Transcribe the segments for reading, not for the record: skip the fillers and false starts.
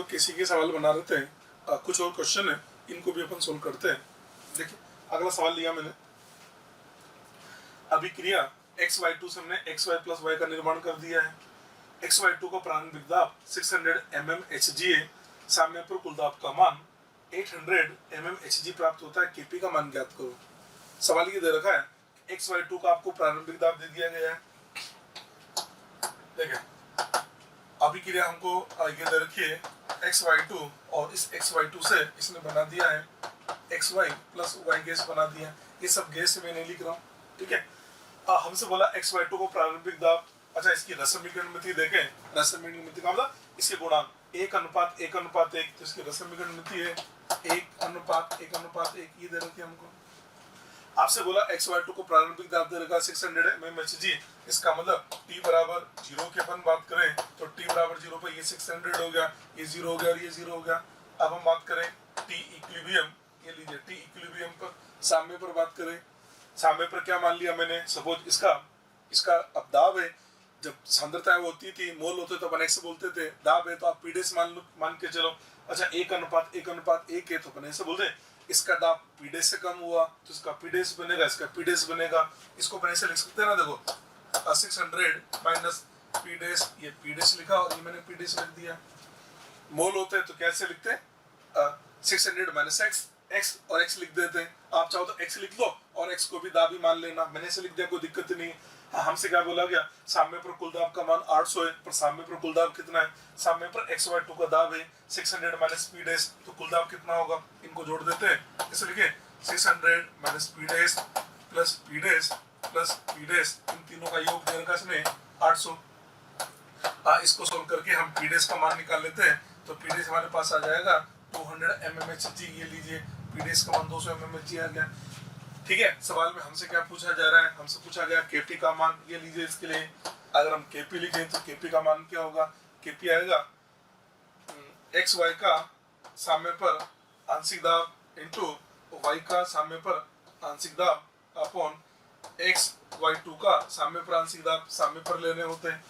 जो केसी के सवाल बना रहे थे, कुछ और क्वेश्चन है, इनको भी अपन सोल्व करते हैं। देखिए अगला सवाल लिया मैंने, अभिक्रिया XY2 से हमने XY प्लस Y का निर्माण कर दिया है। XY2 का प्रारंभिक दाब 600 mmHg है। साम्य पर कुल दाब का मान 800 mmHg प्राप्त होता है। Kp का मान ज्ञात करो। सवाल ये दे रखा है XY2 का आपको प्रारंभिक दाब दे दिया गया है। देखिए अभिक्रिया हमको ये दे रखी है XY2 और इस XY2 से इसने बना दिया है XY प्लस Y गैस बना दिया। ये सब गैस मैं नहीं लिख रहा हूँ, ठीक है। हमसे बोला XY2 को प्रारंभिक दाब, अच्छा इसकी रसमीकरण मिति देखें। रसमीकरण मिति का मतलब इसके गुणांक 1:1:1, तो इसकी रसमीकरण मिति है 1:1:1। ये दे रखी है हमको। आपसे बोला XY2 को प्रारंभिक दाब दे रखा 600 mmHg। इसका मतलब t बराबर 0 की अपन बात करें तो t बराबर 0 पर ये 600 हो गया, ये 0 हो गया और ये 0 हो गया। अब हम बात करें t इक्विलिब्रियम, ये लीजिए t इक्विलिब्रियम पर साम्य पर बात करें। साम्य पर क्या मान लिया मैंने, सपोज इसका अब दाब है, जब सांद्रता होती थी मोल होते तो अपन ऐसे बोलते थे, दाब है तो आप पीडेस मान के चलो। अच्छा 1:1:1 है तो अपन ऐसे बोलते, इसका दाब पीडेस से कम हुआ तो इसका पीडेस बनेगा, इसका पीडेस बनेगा। इसको अपन ऐसे लिख सकते हैं ना, देखो 600 माइनस पीडेस, ये पीडेस लिखा और ये मैंने पीडेस लिख दिया। मोल होते हैं तो कैसे लिखते हैं, 600 माइनस x और x लिख देते हैं। आप चाहो तो x लिख लो और x को भी दाब ही मान लेना, मैंने ऐसे लिख दिया, कोई दिक्कत नहीं। हाँ, हमसे क्या बोला गया, साम्य पर कुल दाब का मान 800 है, पर साम्य पर कुल दाब कितना है, साम्य पर XY2 का दाब है 600 माइनस पी डैश, तो कुल दाब कितना होगा, इनको जोड़ देते हैं। इसे लिखे 600 minus P dash plus P dash plus P dash, इन तीनों का योग दे रखा इसमें 800। इसको सोल्व करके हम पी डैश का मान निकाल लेते हैं, तो पी डैश हमारे पास आ जाएगा 200 mmHg। ये लीजिए पी डैश का मान 200 mmHg आ गया, ठीक है। सवाल में हमसे क्या पूछा जा रहा है, हमसे पूछा गया Kp का मान। ये लीजिए, इसके लिए अगर हम Kp लिखें तो Kp का मान क्या होगा, Kp आएगा XY का साम्य पर आंशिक दाब इंटू Y का साम्य पर आंशिक दाब अपॉन XY2 का साम्य पर आंशिक दाब, साम्य पर लेने होते हैं।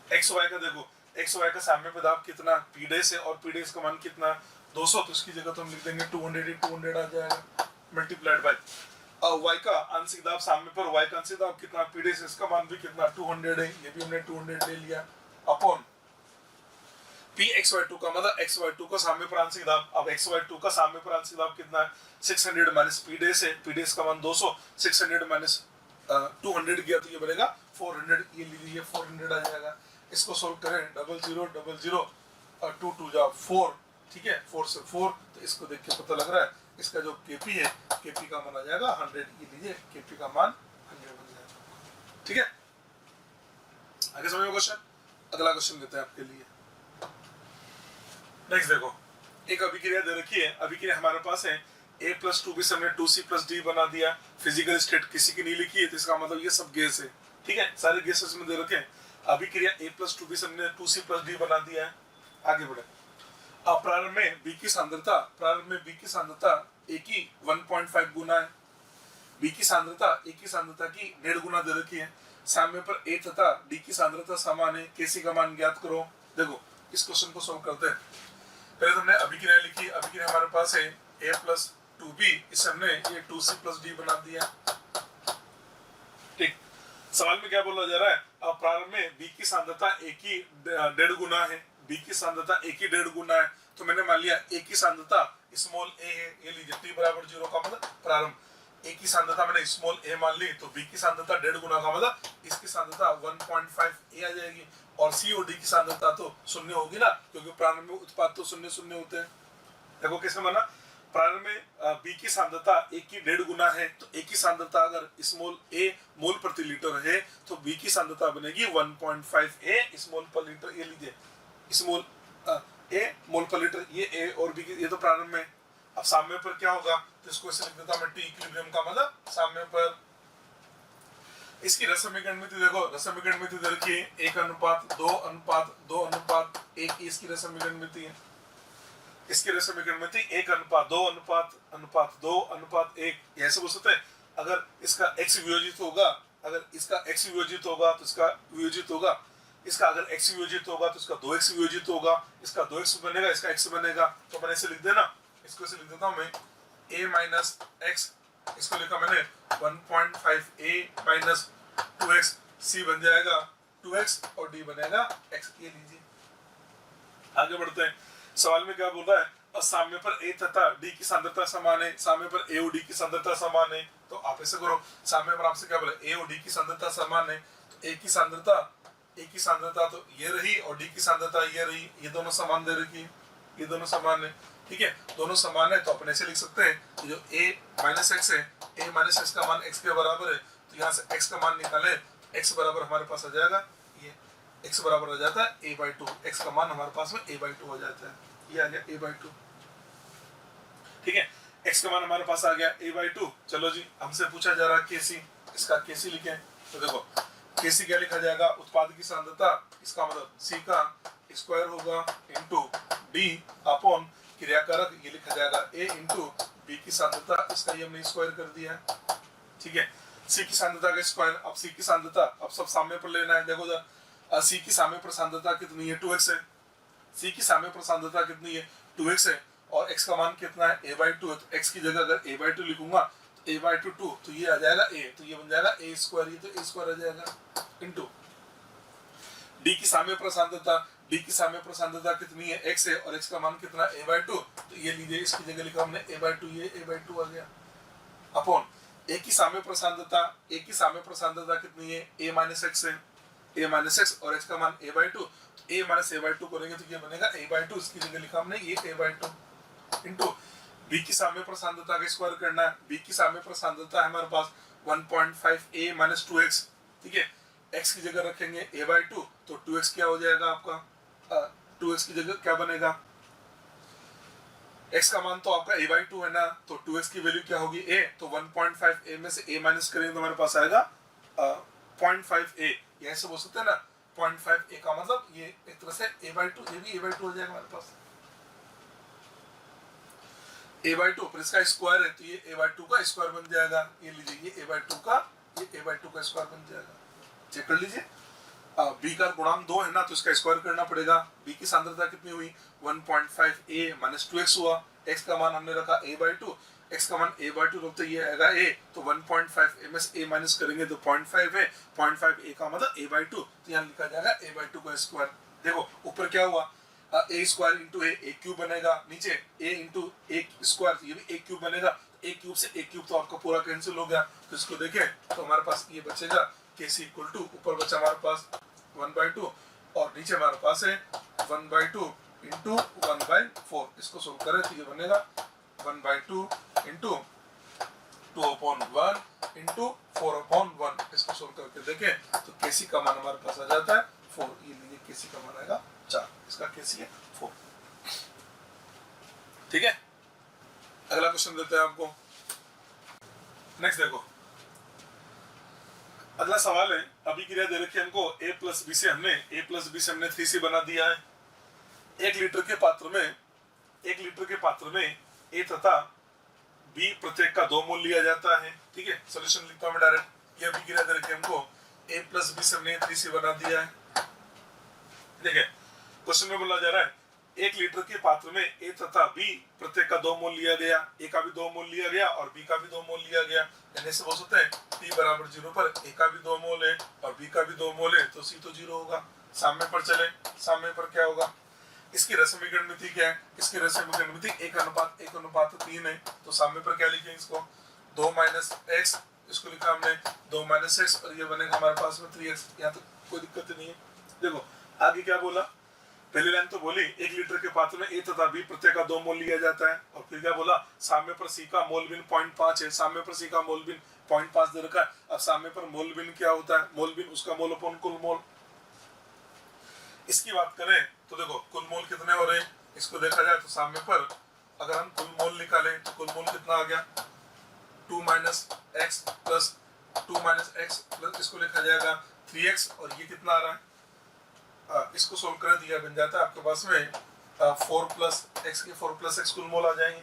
XY का देखो, XY का साम्य पर दाब कितना, पी डैश है, और पी डैश का मान कितना 200, तो इसकी जगह तो हम लिख देंगे 200 आ जाएगा मल्टीप्लाइड बाय Y का आंशिक दाब साम्य पर, Y का आंशिक दाब कितना पी डैश, इसका मान भी कितना 200 है, ये भी हमने 200 ले लिया अपॉन PXY2 का मतलब XY2 का साम्य पर आंशिक दाब। अब XY2 का साम्य पर आंशिक दाब कितना है 600 माइनस पी डैश है, पी डैश का मान 200, 600 माइनस 200 किया तो ये बनेगा 400, ये लीजिए 400 आ जाएगा। इसको सोल्व करें 0000 और 2 2 जा 4, ठीक है, 4 से 4, तो इसको देख के पता लग रहा है इसका जो Kp है, Kp का मान आ जाएगा 100। ये लीजिए Kp का मान 100 बन जाएगा, ठीक है। आगे समझो क्वेश्चन, अगला क्वेश्चन लेते हैं आपके लिए। नेक्स्ट देखो, एक अभिक्रिया दे रखी है। अभिक्रिया हमारे पास है A प्लस 2B से हमने 2C प्लस D बना दिया। फिजिकल स्टेट किसी की नहीं लिखी है, तो इसका मतलब ये सब गैस है, ठीक है, सारे गैसेस में दे रखे हैं। अभिक्रिया A प्लस 2B से हमने 2C प्लस D बना दिया है। आगे बढ़े, प्रारंभ में B की सांद्रता, प्रारंभ में B की सांद्रता A की 1.5 गुना है। B की सांद्रता A की सांद्रता की 1.5 गुना दे रखी है। साम्य पर A तथा D की सांद्रता समान है। Kc का मान ज्ञात करो। देखो इस क्वेश्चन को सोल्व करते हैं। पहले तो हमने अभिक्रिया लिखी, अभिक्रिया हमारे पास है A प्लस 2B, इससे हमने ये 2C प्लस D बना दिया, ठीक। सवाल में क्या बोला जा रहा है, अब प्रारंभ में B की सांद्रता A की 1.5 गुना है, B की सांद्रता A की 1.5 गुना है, तो मैंने मान लिया A की सांद्रता स्मॉल a है, ये लीजिए t बराबर 0 का मतलब प्रारंभ, A की सांद्रता मैंने स्मॉल a मान ली, तो B की सांद्रता 1.5 गुना का मतलब इसकी सांद्रता 1.5 a आ जाएगी, और C और D की सांद्रता तो शून्य होगी ना, क्योंकि प्रारंभ में उत्पाद तो शून्य शून्य होते हैं। देखो कैसे माना, प्रारंभ में B की सांद्रता A की 1.5 गुना है, तो A की सांद्रता अगर स्मॉल a मोल प्रति लीटर है तो B की सांद्रता बनेगी 1.5 a स्मॉल पर लीटर। ये लीजिए स्मॉल a मोल पर लीटर, ये a और b की, ये तो प्रारंभ में। अब साम्य पर क्या होगा, तो इसको ऐसे लिख देता मैं, t इक्विलिब्रियम का मतलब साम्य पर। इसकी रसमीकरण मिति देखो, रसमीकरण मिति दे रखी है 1:2:2:1, इसकी रसमीकरण मिति है। इसकी रसमीकरण मिति 1:2:2:1, ऐसे बोल सकते हैं। अगर इसका x वियोजित होगा, अगर इसका x वियोजित होगा तो इसका वियोजित होगा, इसका अगर x वियोजित होगा तो इसका 2x वियोजित होगा, इसका 2x बनेगा, इसका x बनेगा, तो मैंने ऐसे लिख देना, इसको ऐसे लिख देता हूँ मैं a माइनस एक्स, इसको लिखा मैंने 1.5 a माइनस 2x, c बन जाएगा 2x और d बनेगा x। ये लीजिए, आगे बढ़ते हैं। सवाल में क्या बोल रहा है, और साम्य पर a तथा d की सांद्रता समान है, साम्य पर a और d की सांद्रता समान है, तो आप ऐसे करो, साम्य पर आपसे क्या बोला, a और d की सांद्रता समान है, तो a की सांद्रता तो ये रही और d की सांद्रता ये रही, ये दोनों समान दे रखी है, ये दोनों समान है, ठीक है, दोनों समान है, तो अपन ऐसे लिख सकते हैं, जो a माइनस एक्स है, a माइनस एक्स का मान x के बराबर है, तो यहाँ से x का मान निकाले, x बराबर हमारे पास आ जाएगा, ये x बराबर आ जाता है a/2, x का मान हमारे पास में a/2 हो जाता है, ये आ गया a/2, ठीक है, x का मान हमारे पास आ गया a/2। चलो जी, हमसे पूछा जा रहा है kc, इसका kc लिखें, तो देखो kc क्या लिखा जाएगा, उत्पाद की सांद्रता, इसका मतलब c का स्क्वायर होगा इंटू d अपॉन क्रियाकारक, ये लिखा जाएगा a इंटू b की सांद्रता, इसका ये हमने स्क्वायर कर दिया है, ठीक है, c की सांद्रता का स्क्वायर, अब c की सांद्रता अब सब साम्य पर लेना है, देखो जरा c की साम्य पर सांद्रता कितनी है, 2x है, c की साम्य पर सांद्रता कितनी है, 2x है, और x का मान कितना है, a/2 है, तो x की जगह अगर a/2 लिखूंगा तो a/2 2, तो ये आ जाएगा a, तो ये बन जाएगा a स्क्वायर, ये तो a स्क्वायर आ जाएगा, इंटू d की साम्य पर सांद्रता, d की साम्य पर सांद्रता कितनी है, x है, और x का मान कितना है, a/2, तो ये लीजिए, इसकी जगह लिखा हमने a/2, ये a/2 आ गया, अपॉन a की साम्य पर सांद्रता, a की साम्य पर सांद्रता कितनी है, a माइनस एक्स है, a माइनस एक्स, और x का मान a/2, तो a माइनस a/2 करेंगे तो ये बनेगा a/2, इसकी जगह लिखा हमने ये a/2, इंटू b की साम्य पर सांद्रता का स्क्वायर करना है, b की साम्य पर सांद्रता है हमारे पास 1.5 a माइनस 2x, ठीक है, x की जगह रखेंगे a/2, तो 2x क्या हो जाएगा आपका, 2x की जगह क्या बनेगा, x का मान तो आपका a/2 है ना, तो 2x की वैल्यू क्या होगी a, तो 1.5 a में से a माइनस करेंगे तो हमारे पास आएगा 0.5 a, ये ऐसे बोल सकते हैं ना, 0.5 a का मतलब ये एक तरह से a/2, ये भी a/2 हो जाएगा हमारे पास, a/2 पर इसका स्क्वायर है, तो ये a/2 का स्क्वायर बन जाएगा, ये लीजिए, ये a/2 का स्क्वायर बन जाएगा, चेक कर लीजिए, b का गुणांक 2 है ना, तो इसका स्क्वायर करना पड़ेगा, b की सांद्रता कितनी हुई, 1.5 a माइनस 2x हुआ, x का मान हमने रखा a/2, x का मान a/2 रखते ये आएगा a, तो 1.5 a में से a माइनस करेंगे तो 0.5 है, 0.5 a का मतलब a/2, तो यहाँ लिखा जाएगा a/2 का स्क्वायर, देखो ऊपर क्या हुआ, a square into a cube बनेगा, नीचे a इंटू a स्क्वायर, ये भी a क्यूब बनेगा, a क्यूब से a क्यूब तो आपका पूरा कैंसिल हो गया, तो इसको देखें तो हमारे पास ये बचेगा kc इक्वल टू, ऊपर बचा हमारे पास 1/2 और नीचे हमारे पास है 1/2 इंटू 1/4, इसको सोल्व करें तो ये बनेगा 1/2 इंटू 2/1 इंटू 4/1, इसको सोल्व करके देखें तो kc का मान हमारे पास आ जाता है 4, ये लीजिए kc का मान आएगा 4, इसका kc है 4, ठीक है। अगला क्वेश्चन देते हैं आपको, नेक्स्ट देखो, अगला सवाल है, अभी क्रिया दे रखी है हमको a प्लस बी से हमने 3c बना दिया है, 1 लीटर के पात्र में a तथा b प्रत्येक का 2 मोल लिया जाता है, ठीक है, सॉल्यूशन लिखता हूं मैं डायरेक्ट, ये अभी क्रिया दे रखी है हमको a प्लस बी से हमने 3c बना दिया है, देखिए क्वेश्चन में बोला जा रहा है 1 लीटर के पात्र में a तथा b प्रत्येक का 2 मोल लिया गया, a का भी 2 मोल लिया गया और b का भी 2 मोल लिया गया, यानी से बोल सकते हैं t बराबर 0 पर a का भी 2 मोल है और b का भी 2 मोल है, तो c तो 0 होगा। साम्य पर चले, साम्य पर क्या होगा, इसकी रसमीकरण मिति क्या है, इसकी रसमीकरण मिति 1:1:3 है, तो साम्य पर क्या लिखेंगे, इसको 2 माइनस एक्स, इसको लिखा हमने 2 माइनस एक्स, और ये बनेगा हमारे पास में 3x, यहाँ तो कोई दिक्कत नहीं है। देखो आगे क्या बोला, पहली लाइन तो बोली 1 लीटर के पात्र में a तथा b प्रत्येक का 2 मोल लिया जाता है, और फिर क्या बोला, साम्य पर c का मोल बिन 0.5 है, साम्य पर c का मोल बिन 0.5 दे रखा है। अब साम्य पर मोल बिन क्या होता है, मोल बिन उसका मोल अपॉन कुल मोल। इसकी बात करें तो देखो कुल मोल कितने हो रहे हैं, इसको देखा जाए तो साम्य पर अगर हम कुल मोल निकालें तो कुल मोल कितना आ गया, 2 minus x plus 2 minus x plus इसको लिखा जाएगा 3x, और ये कितना आ रहा है, इसको सोल्व कर दिया बन जाता है आपके पास में 4 प्लस एक्स कुल मोल आ जाएंगे,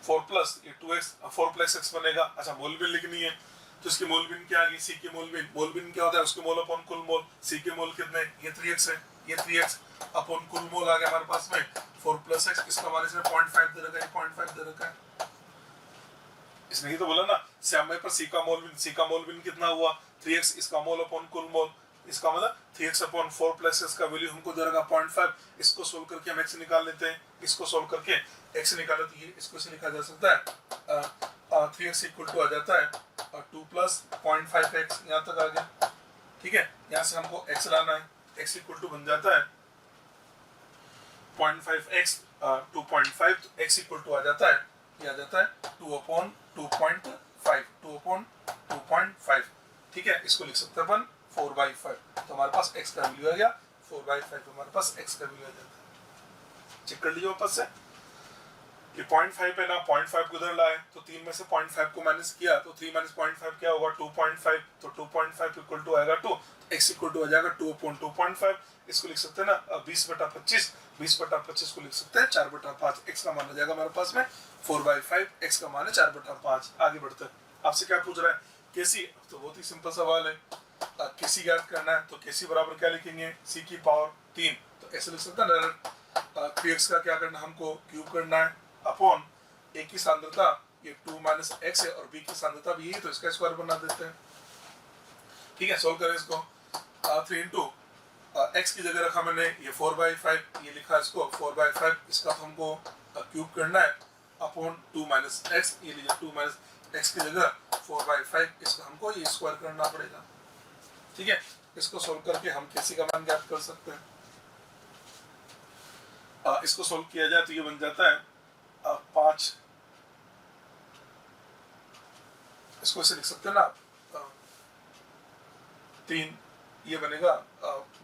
4 प्लस ये 2x 4 प्लस x बनेगा। अच्छा मोल भी लिखनी है तो इसकी मोलबिन क्या आ गई, सी की मोलबिन क्या होता है, उसके मोल अपॉन कुल मोल, सी के मोल कितने, ये 3x है, ये 3x अपॉन कुल मोल आ गया हमारे पास में 4 + x, इसका मान इसमें 0.5 दे रखा है, 0.5 दे रखा है। इसने ही तो बोला ना श्यामय पर सी का मोलबिन कितना हुआ 3x, इसका मोल अपॉन कुल मोल, इसका मतलब 3x अपॉन 4 + x का वैल्यू हमको दे रखा 0.5। इसको सोल्व करके हम x निकाल लेते हैं, इसको सोल्व करके x निकाले तो ये इसको से लिखा जा सकता है 3x = आ जाता है 2 + 0.5x, यहाँ तक आ गया। ठीक है, यहाँ से हमको x लाना है, x = बन जाता है 0.5x 2.5, तो x = आ जाता है, ये आ जाता है 2/2.5। ठीक है, इसको लिख सकते हैं अपन 4/5, तो हमारे पास x का वैल्यू आ गया 4/5, हमारे पास x का वैल्यू आ जाता है। चेक कर लीजिए वापस से कि 0.5 है ना, 0.5 को इधर लाए तो 3 में से 0.5 को माइनस किया तो 3 - 0.5 क्या होगा 2.5, तो 2.5 = आएगा 2, x = आ जाएगा 2/2.5। इसको लिख सकते हैं ना 20/25, 20/25 को लिख सकते हैं 4/5, x का मान आ जाएगा हमारे पास में 4/5, x का मान है 4/5। आगे बढ़ते हैं, आपसे क्या पूछ रहा है केसी, तो बहुत ही सिंपल सवाल है, केसी ज्ञात करना है तो केसी बराबर क्या लिखेंगे, c की पावर 3, तो ऐसे लिख सकते हैं 3x का क्या करना है, हमको क्यूब करना है अपॉन a की सांद्रता ये 2 - x है और b की सांद्रता भी यही, तो इसका स्क्वायर बना देते हैं। ठीक है, सोल्व करें इसको 3 × x की जगह रखा मैंने ये 4/5, ये लिखा इसको 4/5, इसका तो हमको क्यूब करना है अपॉन 2 - x, ये लीजिए 2 - x की जगह 4/5, इसका हमको ये स्क्वायर करना पड़ेगा। ठीक है, इसको सोल्व करके हम केसी का मान ज्ञात कर सकते हैं। इसको सोल्व किया जाए तो ये बन जाता है 5, इसको ऐसे लिख सकते हैं ना 3, ये बनेगा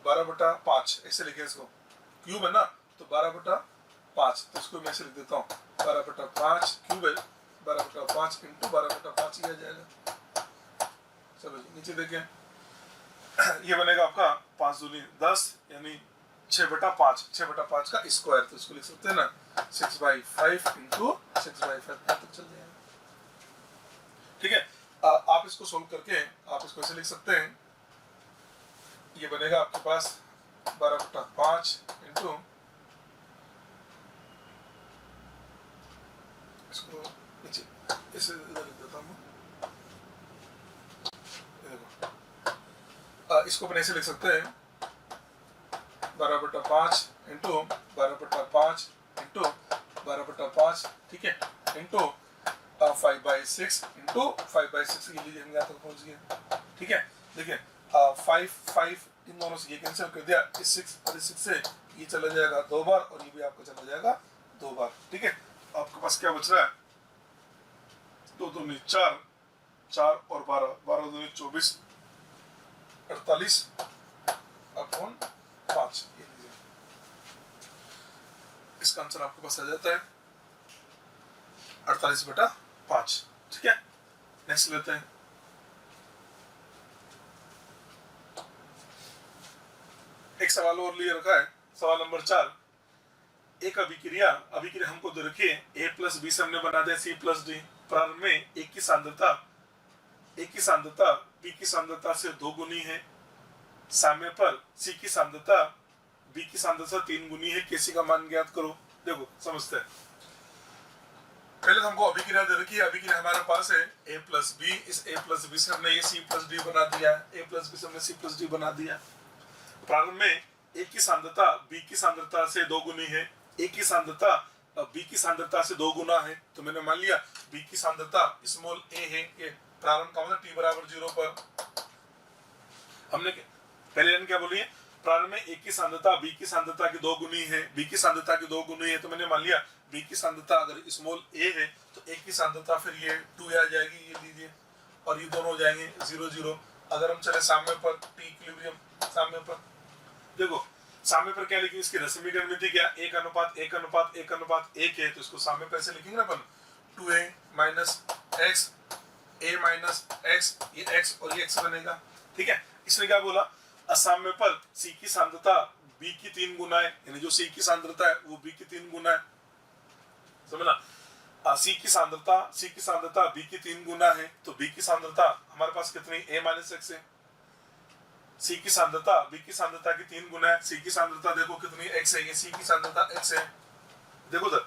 12/5, ऐसे लिखे इसको, क्यूब है ना तो 12/5, तो इसको मैं ऐसे लिख देता हूँ 12/5 क्यूब है 12/5 × 12/5 ही आ जाएगा। चलो जी नीचे देखें ये बनेगा आपका 5 दूनी 10 यानी 6/5, 6/5 का स्क्वायर, तो इसको लिख सकते हैं ना 6/5 × 6/5 तक चल जाएगा। ठीक है, आप इसको सोल्व करके आप इसको ऐसे लिख सकते हैं, ये बनेगा आपके पास 12/5 × इसको नीचे ऐसे लिख देता हूँ, इसको अपन ऐसे लिख सकते हैं 12/5 × 12/5 × 12/5, ठीक है, इंटू 5/6 × 5/6, ये लीजिए हम यहाँ तक पहुँच गए। ठीक है, देखिए 5 इन दोनों से ये कैंसिल कर दिया, इस 6 और इस 6 से ये चला जाएगा 2 बार और ये भी आपका चला जाएगा 2 बार। ठीक है, आपके पास क्या बच रहा है 2 दूनी 4, 4 और 12, 12 दूनी 24, 48 अपॉन 5, ये लीजिए इसका आंसर आपके पास आ जाता है 48/5। ठीक है, नेक्स्ट लेते हैं। एक सवाल और लिए रखा है, सवाल नंबर 4, एक अभिक्रिया हमको दे रखी है a + b से हमने बना दिया c + d। प्रारंभ में a की सांद्रता b की सांद्रता से 2 गुनी है, साम्य पर c की सांद्रता b की सांद्रता 3 गुनी है, केसी का मान ज्ञात करो। देखो समझते हैं, पहले तो हमको अभिक्रिया दे रखी है, अभिक्रिया हमारे पास है a + b, इस a + b से हमने ये c + d बना दिया, a + b से हमने c + d बना दिया। प्रारंभ में a की सांद्रता b की सांद्रता से 2 गुनी है, a की सांद्रता b की सांद्रता से 2 गुना है, तो मैंने मान लिया b की सांद्रता स्मॉल a है, ये प्रारंभ का मतलब t = 0 पर। हमने पहले लाइन क्या बोली है, प्रारंभ में a की सांद्रता b की सांद्रता की 2 गुनी है, b की सांद्रता की 2 गुनी है, तो मैंने मान लिया b की सांद्रता अगर स्मॉल a है तो a की सांद्रता फिर ये 2 आ जाएगी, ये लीजिए, और ये दोनों हो जाएंगे 0 0। अगर हम चले साम्य पर t इक्विलिब्रियम साम्य पर, देखो साम्य पर क्या लिखेंगे, इसकी रसमीकरण में थी क्या 1:1:1:1 है, तो इसको साम्य पर ऐसे लिखेंगे ना अपन 2a - x a - x, ये x और ये x बनेगा। ठीक है, इसने क्या बोला, असाम्य पर c की सांद्रता b की 3 गुना है, यानी जो c की सांद्रता है वो b की 3 गुना है, समझना। सी की सांद्रता बी की 3 गुना है, तो बी की सांद्रता हमारे पास कितनी a माइनस एक्स है। सी की सांद्रता बी की सांद्रता की 3 गुना है, सी की सांद्रता देखो कितनी x है, ये सी की सांद्रता x है। देखो सर,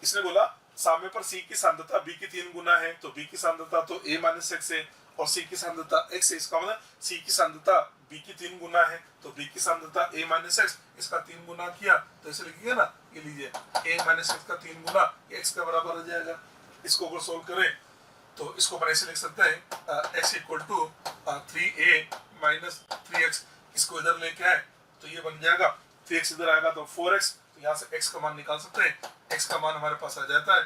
इसने बोला साम्य पर सी की सांद्रता बी की 3 गुना है, तो बी की सांद्रता तो a माइनस एक्स है और सी की सांद्रता x है। इसका मतलब सी की सांद्रता बी की 3 गुना है, तो बी की सांद्रता a माइनस एक्स, इसका 3 गुना किया तो इसे लिखिए ना, ये लीजिए a माइनस एक्स का 3 गुना x के बराबर हो जाएगा। इसको अगर सोल्व करें तो इसको अपन ऐसे लिख सकते हैं x equal to 3a minus 3x, इसको इधर लेके आए तो ये बन जाएगा 3x, इधर आएगा तो 4x, तो यहाँ से x का मान निकाल सकते हैं। x का मान हमारे पास आ जाता है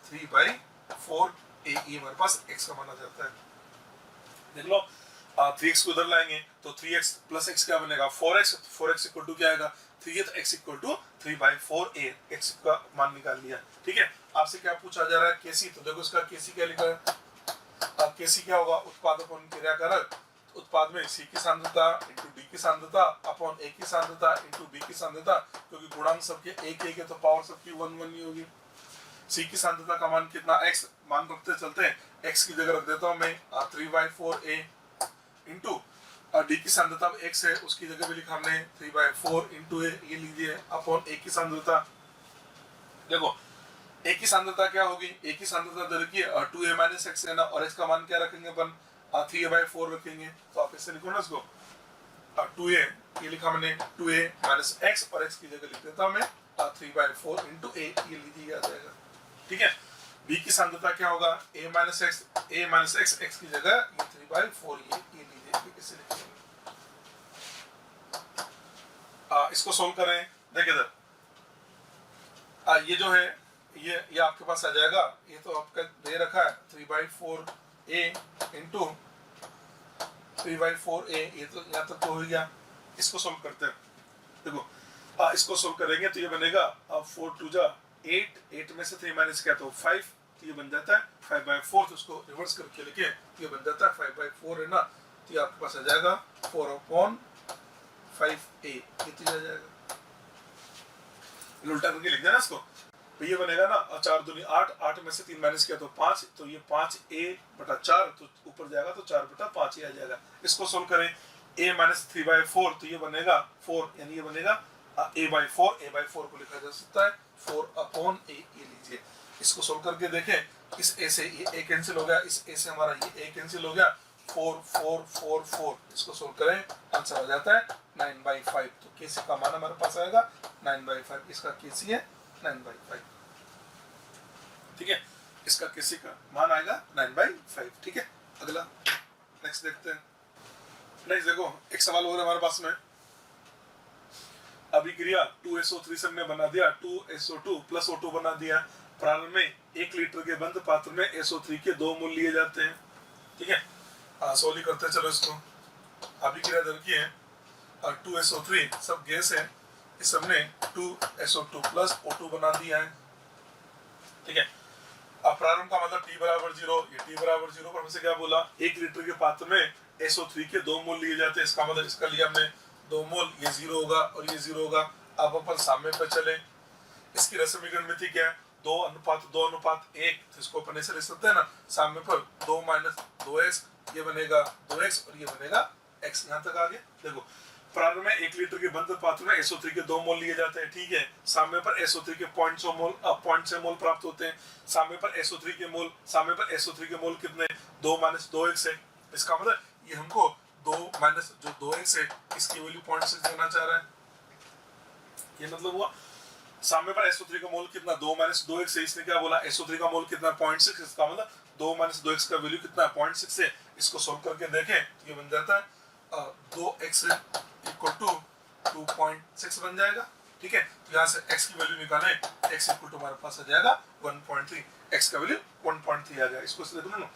3/4a, ये हमारे पास x का मान आ जाता है। देख लो 3x को इधर लाएंगे तो 3x प्लस x क्या बनेगा 4x, 4x इक्वल टू क्या आएगा 3 है, तो x equal to 3/4a, x का मान निकाल लिया। ठीक है, आपसे क्या पूछा जा रहा है केसी, तो देखो इसका केसी क्या लिखा है, केसी क्या होगा उत्पाद अपॉन क्रियाकारक, उत्पाद में सी की सांद्रता इंटू डी की सांद्रता अपॉन ए की सांद्रता इंटू बी की सांद्रता, क्योंकि गुणांक सबके एक एक है तो पावर सबकी 1 1 ही होगी। सी की सांद्रता का मान कितना x मान रखते चलते हैं, x की जगह रख देता हूं मैं 3/4a इंटू डी की सांद्रता x है, उसकी जगह भी लिखा हमने 3/4 इंटू a, ये लीजिए अपॉन ए की सांद्रता। देखो ए की सांद्रता क्या होगी, ए की सांद्रता दर की 2a माइनस एक्स है ना, और x का मान क्या रखेंगे अपन 3a/4 रखेंगे, तो आप इससे लिखो ना इसको 2a, ये लिखा मैंने 2a माइनस एक्स, और x की जगह लिख देता हूं मैं 3/4 इंटू a, ये लीजिए आ जाएगा। ठीक है, b की सांद्रता क्या होगा a माइनस एक्स, x की जगह ये 3/4, ये लीजिए कैसे लिखेंगे। इसको सोल्व करें, देखिए इधर ये जो है ये आपके पास आ जाएगा, ये तो आपका दे रखा है 3/4a इंटू 3/4a, ये तो यहाँ तक तो हो गया। इसको सोल्व करते हैं, देखो इसको सोल्व करेंगे तो ये बनेगा 4 2 जा 8, 8 में से 3 माइनस क्या तो 5, तो ये बन जाता है 5/4, तो उसको रिवर्स करके लिखे ये बन जाता है 5/4 है ना, तो ये आपके पास आ जाएगा 4/5a, ये तो आ जाएगा। उल्टा करके लिख देना इसको, तो ये बनेगा ना 4 दूनी 8, 8 में से 3 माइनस किया तो 5, तो ये 5a/4, तो ऊपर जाएगा तो 4/5 आ जाएगा। इसको सोल्व करें a माइनस 3/4, तो ये बनेगा 4, यानी ये बनेगा a/4 को लिखा जा सकता है 4/a, ये लीजिए। इसको सोल्व करके देखें, इस a से ये a कैंसिल हो गया, इस a से हमारा ये a कैंसिल हो गया, 4 4 4 4, इसको सोल्व करें आंसर आ जाता है 9/5, तो केसी का मान हमारे पास आएगा 9/5, इसका केसी है 9/5। ठीक है, इसका केसी का मान आएगा 9/5। ठीक है, अगला नेक्स्ट देखते हैं। नेक्स्ट देखो एक सवाल और हमारे पास में, अभिक्रिया 2SO3 से हमने बना दिया 2SO2 प्लस O2 बना दिया। प्रारंभ में 1 लीटर के बंद पात्र में SO3 के 2 मोल लिए जाते हैं। ठीक है, सोल्व करते चलो इसको। अभिक्रिया दर की है 2SO3 सब गैस है, इस हमने 2SO2 प्लस O2 बना दिया है। ठीक है, अब प्रारंभ का मतलब t बराबर 0, ये t बराबर 0 पर हमसे क्या बोला 1 लीटर के पात्र में SO3 के 2 मोल लिए जाते हैं, इसका मतलब इसका लिया हमने 2 मोल, ये 0 होगा और ये 0 होगा। अब अपन साम्य पर चले, इसकी रसमीकरण मिति क्या है 2:1, तो इसको अपन ऐसे लिख सकते हैं ना, साम्य पर 2 माइनस 2x, ये बनेगा 2x और ये बनेगा x, यहाँ तक आ गया। देखो प्रारंभ में 1 लीटर के बंद पात्र में SO3 के 2 मोल लिए जाते हैं। ठीक है, साम्य पर SO3 के 0.6 मोल प्राप्त होते हैं। साम्य पर SO3 के मोल कितने 2 माइनस 2x है, इसका मतलब ये हमको 2 माइनस जो 2x है इसकी वैल्यू 0.6 देना चाह रहा है, ये मतलब हुआ। साम्य पर SO3 का मोल कितना 2 माइनस 2x है, इसने क्या बोला SO3 का मोल कितना 0.6, इसका मतलब 2 माइनस 2x का वैल्यू कितना 0.6 है। इसको सोल्व करके देखें तो ये बन जाता है 2x इक्वल टू 2.6 बन जाएगा। ठीक है, तो यहाँ से x की वैल्यू निकालें, x इक्वल टू हमारे पास आ जाएगा 1.3, x का वैल्यू 1.3 आ गया। इसको लिख दो ना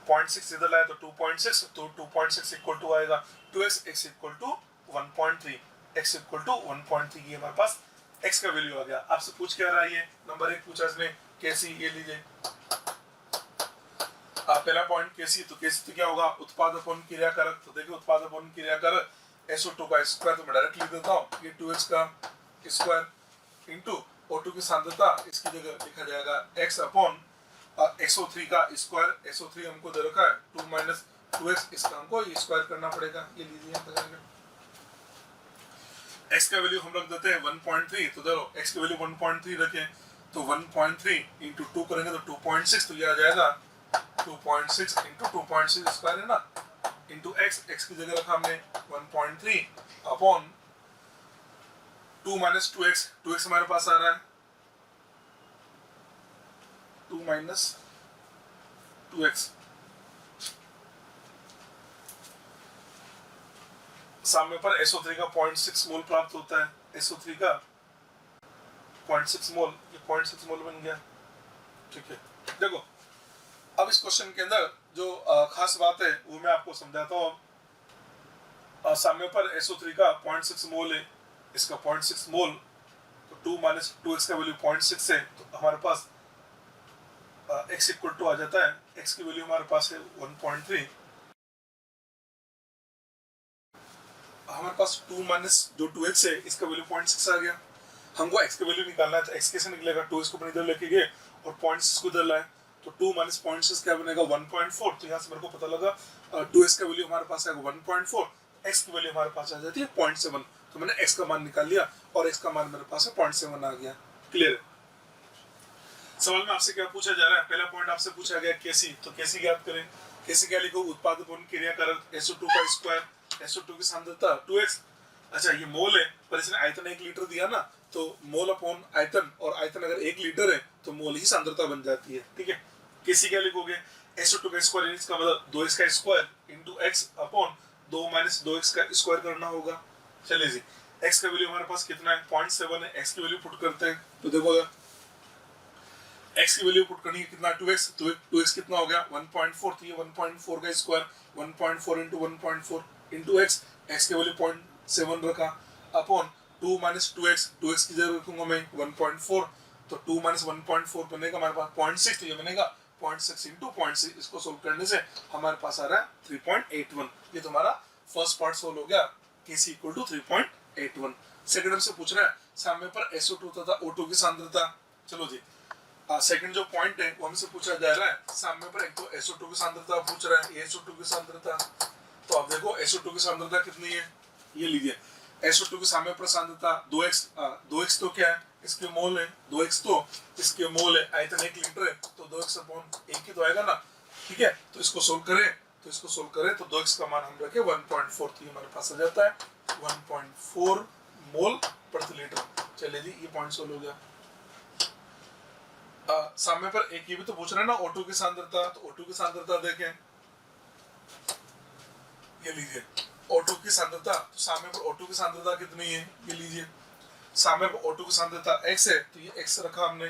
0.6 इधर लाए तो 2.6, तो 2.6 इक्वल टू आएगा 2x, x equal to 1.3, x equal to 1.3, ये हमारे पास x का वैल्यू आ गया। आपसे पूछ क्या रहा है, नंबर 1 पूछा इसने कैसी, ये लीजिए पहला पॉइंट केसी, तो केसी तो क्या होगा उत्पाद अपॉन क्रियाकारक। तो देखिए उत्पाद अपॉन क्रियाकारक SO2 का स्क्वायर, तो मैं डायरेक्ट लिख देता हूँ, ये 2x का स्क्वायर इंटू O2 की सांद्रता इसकी जगह लिखा जाएगा x अपॉन XO3 का स्क्वायर। SO3 हमको दे रखा है 2 माइनस 2x, इसका हमको ये स्क्वायर करना पड़ेगा। ये लीजिए x का वैल्यू हम रख देते हैं 1.3, तो देखो x की वैल्यू 1.3 रखें तो 1.3 इंटू 2 करेंगे तो 2.6, तो ये आ जाएगा 2.6 इंटू 2.6 स्क्वायर है ना, इंटू x की जगह रखा हमने 1.3 अपॉन 2 माइनस 2x हमारे पास आ रहा है 2 माइनस 2x। सामने पर SO3 का 0.6 मोल प्राप्त होता है। SO3 का 0.6 मोल, ये 0.6 मोल बन गया। ठीक है, देखो अब इस क्वेश्चन के अंदर जो खास बात है वो मैं आपको समझाता हूँ। सामने पर SO3 का 0.6 मोल है, इसका 0.6 मोल, तो 2 माइनस 2x का वैल्यू 0.6 है, तो हमारे पास x इक्वल टू आ जाता है, x की वैल्यू हमारे पास है 1.3, हमारे पास 2 माइनस जो 2x है इसका वैल्यू 0.6 आ गया। हमको x का वैल्यू निकालना है, तो x कैसे निकलेगा, 2x को अपनी इधर लेके गए और 0.6 को इधर लाए, तो 2 माइनस 0.6 क्या बनेगा 1.4, तो यहाँ से मेरे को पता लगा 2x का वैल्यू हमारे पास आएगा 1.4, x की वैल्यू हमारे पास आ जाती है 0.7, तो मैंने x का मान निकाल लिया और x का मान मेरे पास है 0.7 आ गया। क्लियर है। सवाल में आपसे क्या पूछा जा रहा है, पहला पॉइंट आपसे पूछा गया केसी, तो केसी ज्ञात करें। केसी क्या लिखो, उत्पादन क्रिया कारक SO2 का स्क्वायर, SO2 की सांद्रता 2x। अच्छा ये मोल है पर इसने आयतन 1 लीटर दिया ना, तो मोल अपॉन आयतन, और आयतन अगर 1 लीटर है तो मोल ही सांद्रता बन जाती है। ठीक है, केसी क्या लिखोगे, SO2 का स्क्वायर इसका मतलब 2x का square into x upon 2 minus 2x का स्क्वायर करना होगा। चलिए जी, x का वैल्यू हमारे पास कितना है 0.7 है, x की वैल्यू पुट करते हैं तो देखो x की वैल्यू पुट करनी है कितना 2x, तो 2x कितना हो गया 1.4, तो ये 1.4 का square 1.4 into 1.4 into x, x की वैल्यू 0.7 रखा अपॉन 2 माइनस 2x की जगह रखूंगा मैं 1.4, तो 2 माइनस 1.4 बनेगा हमारे पास 0.6, तो ये बनेगा 0.6 इंटू 0.6, इसको सोल्व करने से हमारे पास आ रहा है 3.81। ये तुम्हारा फर्स्ट पार्ट सोल्व हो गया, kc इक्वल टू 3.81। सेकंड हमसे पूछ रहा है सामने पर SO2 तथा O2 की सांद्रता। चलो जी, सेकंड जो पॉइंट है वो हमसे पूछा जा रहा है, सामने पर एक तो SO2 की सांद्रता पूछ रहा है, SO2 की सांद्रता, तो अब देखो SO2 की सांद्रता कितनी है, ये लीजिए SO2 की सामने पर सांद्रता 2x तो क्या है इसके मोल है, 2x तो इसके मोल है, आयतन 1 लीटर है, तो 2x अपॉन 1 ही तो आएगा ना। ठीक है, तो इसको सोल्व करें तो 2x का मान हम रखे 1.4, तो हमारे पास आ जाता है 1.4 मोल प्रति लीटर। चलिए जी, ये पॉइंट सोल्व हो गया। सामने पर एक ये भी तो पूछ रहे हैं ना O2 की सांद्रता, तो O2 की सांद्रता देखें, ये लीजिए O2 की सांद्रता, तो सामने पर O2 की सांद्रता कितनी है, ये लीजिए सामने पर O2 की सांद्रता x है, तो ये x रखा हमने,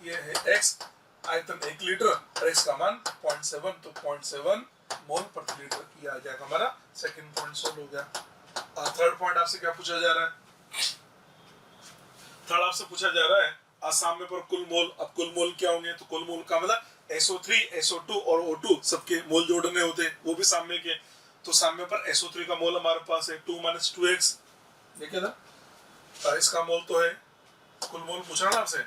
ये है x, आयतन 1 लीटर और x का मान 0.7, तो 0.7 मोल प्रति लीटर, ये आ जाएगा हमारा सेकंड पॉइंट सोल्व हो गया। थर्ड पॉइंट आपसे क्या पूछा जा रहा है, थर्ड आपसे पूछा जा रहा है सामने पर कुल मोल। अब कुल मोल क्या होंगे, तो कुल मोल का मतलब SO3, SO2 और O2 सबके मोल जोड़ने होते हैं, वो भी सामने के। तो सामने पर SO3 का मोल हमारे पास है 2 माइनस 2x, देखिए ना, इसका मोल तो है, कुल मोल पूछा ना आपसे,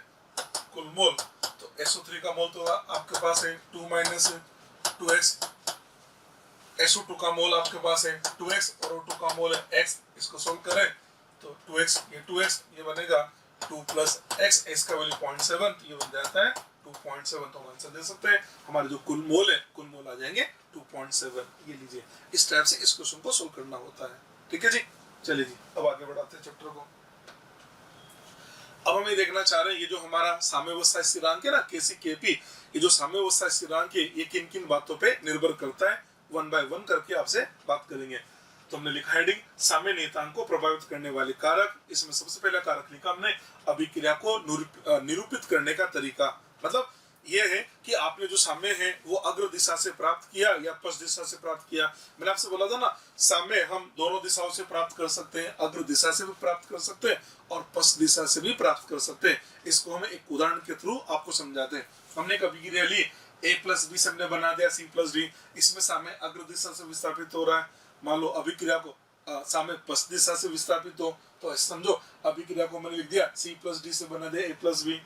कुल मोल, तो SO3 का मोल तो आपके पास है 2 माइनस 2x, SO2 का मोल आपके पास है 2x और O2 का मोल है x, इसको सोल्व करें तो 2x, ये बनेगा 2 प्लस x, का वैल्यू 0.7, तो ये बन जाता है 2.7, तो हम आंसर दे सकते हैं, हमारे जो कुल मोल है, कुल मोल आ जाएंगे 2.7। ये लीजिए, इस टाइप से इस क्वेश्चन को सोल्व करना होता है। ठीक है जी, चलिए जी अब आगे बढ़ाते हैं चैप्टर को। अब हम ये देखना चाह रहे हैं, ये जो हमारा साम्यावस्था स्थिरांक है ना Kc Kp, ये जो साम्यावस्था स्थिरांक है ये किन किन बातों पे निर्भर करता है, 1 बाय 1 करके आपसे बात करेंगे। तो हमने लिखा हेडिंग साम्य नियतांक को प्रभावित करने वाले कारक। इसमें सबसे पहला कारक लिखा हमने अभिक्रिया को निरूपित करने का तरीका, मतलब ये है कि आपने जो साम्य है वो अग्र दिशा से प्राप्त किया या पश्च दिशा से प्राप्त किया। मैंने आपसे बोला था ना, साम्य हम दोनों दिशाओं से प्राप्त कर सकते हैं, अग्र दिशा से भी प्राप्त कर सकते हैं और पश्च दिशा से भी प्राप्त कर सकते हैं। इसको हम एक उदाहरण के थ्रू आपको समझाते हैं। हमने एक अभिक्रिया ली, a प्लस बी से हमने बना दिया c प्लस डी, इसमें साम्य अग्र दिशा से विस्थापित हो रहा है। मान लो अभिक्रिया को साम्य पश्च दिशा से विस्थापित हो तो ऐसे समझो अभिक्रिया को मैंने लिख दिया C प्लस डी से बना दिया A प्लस बी।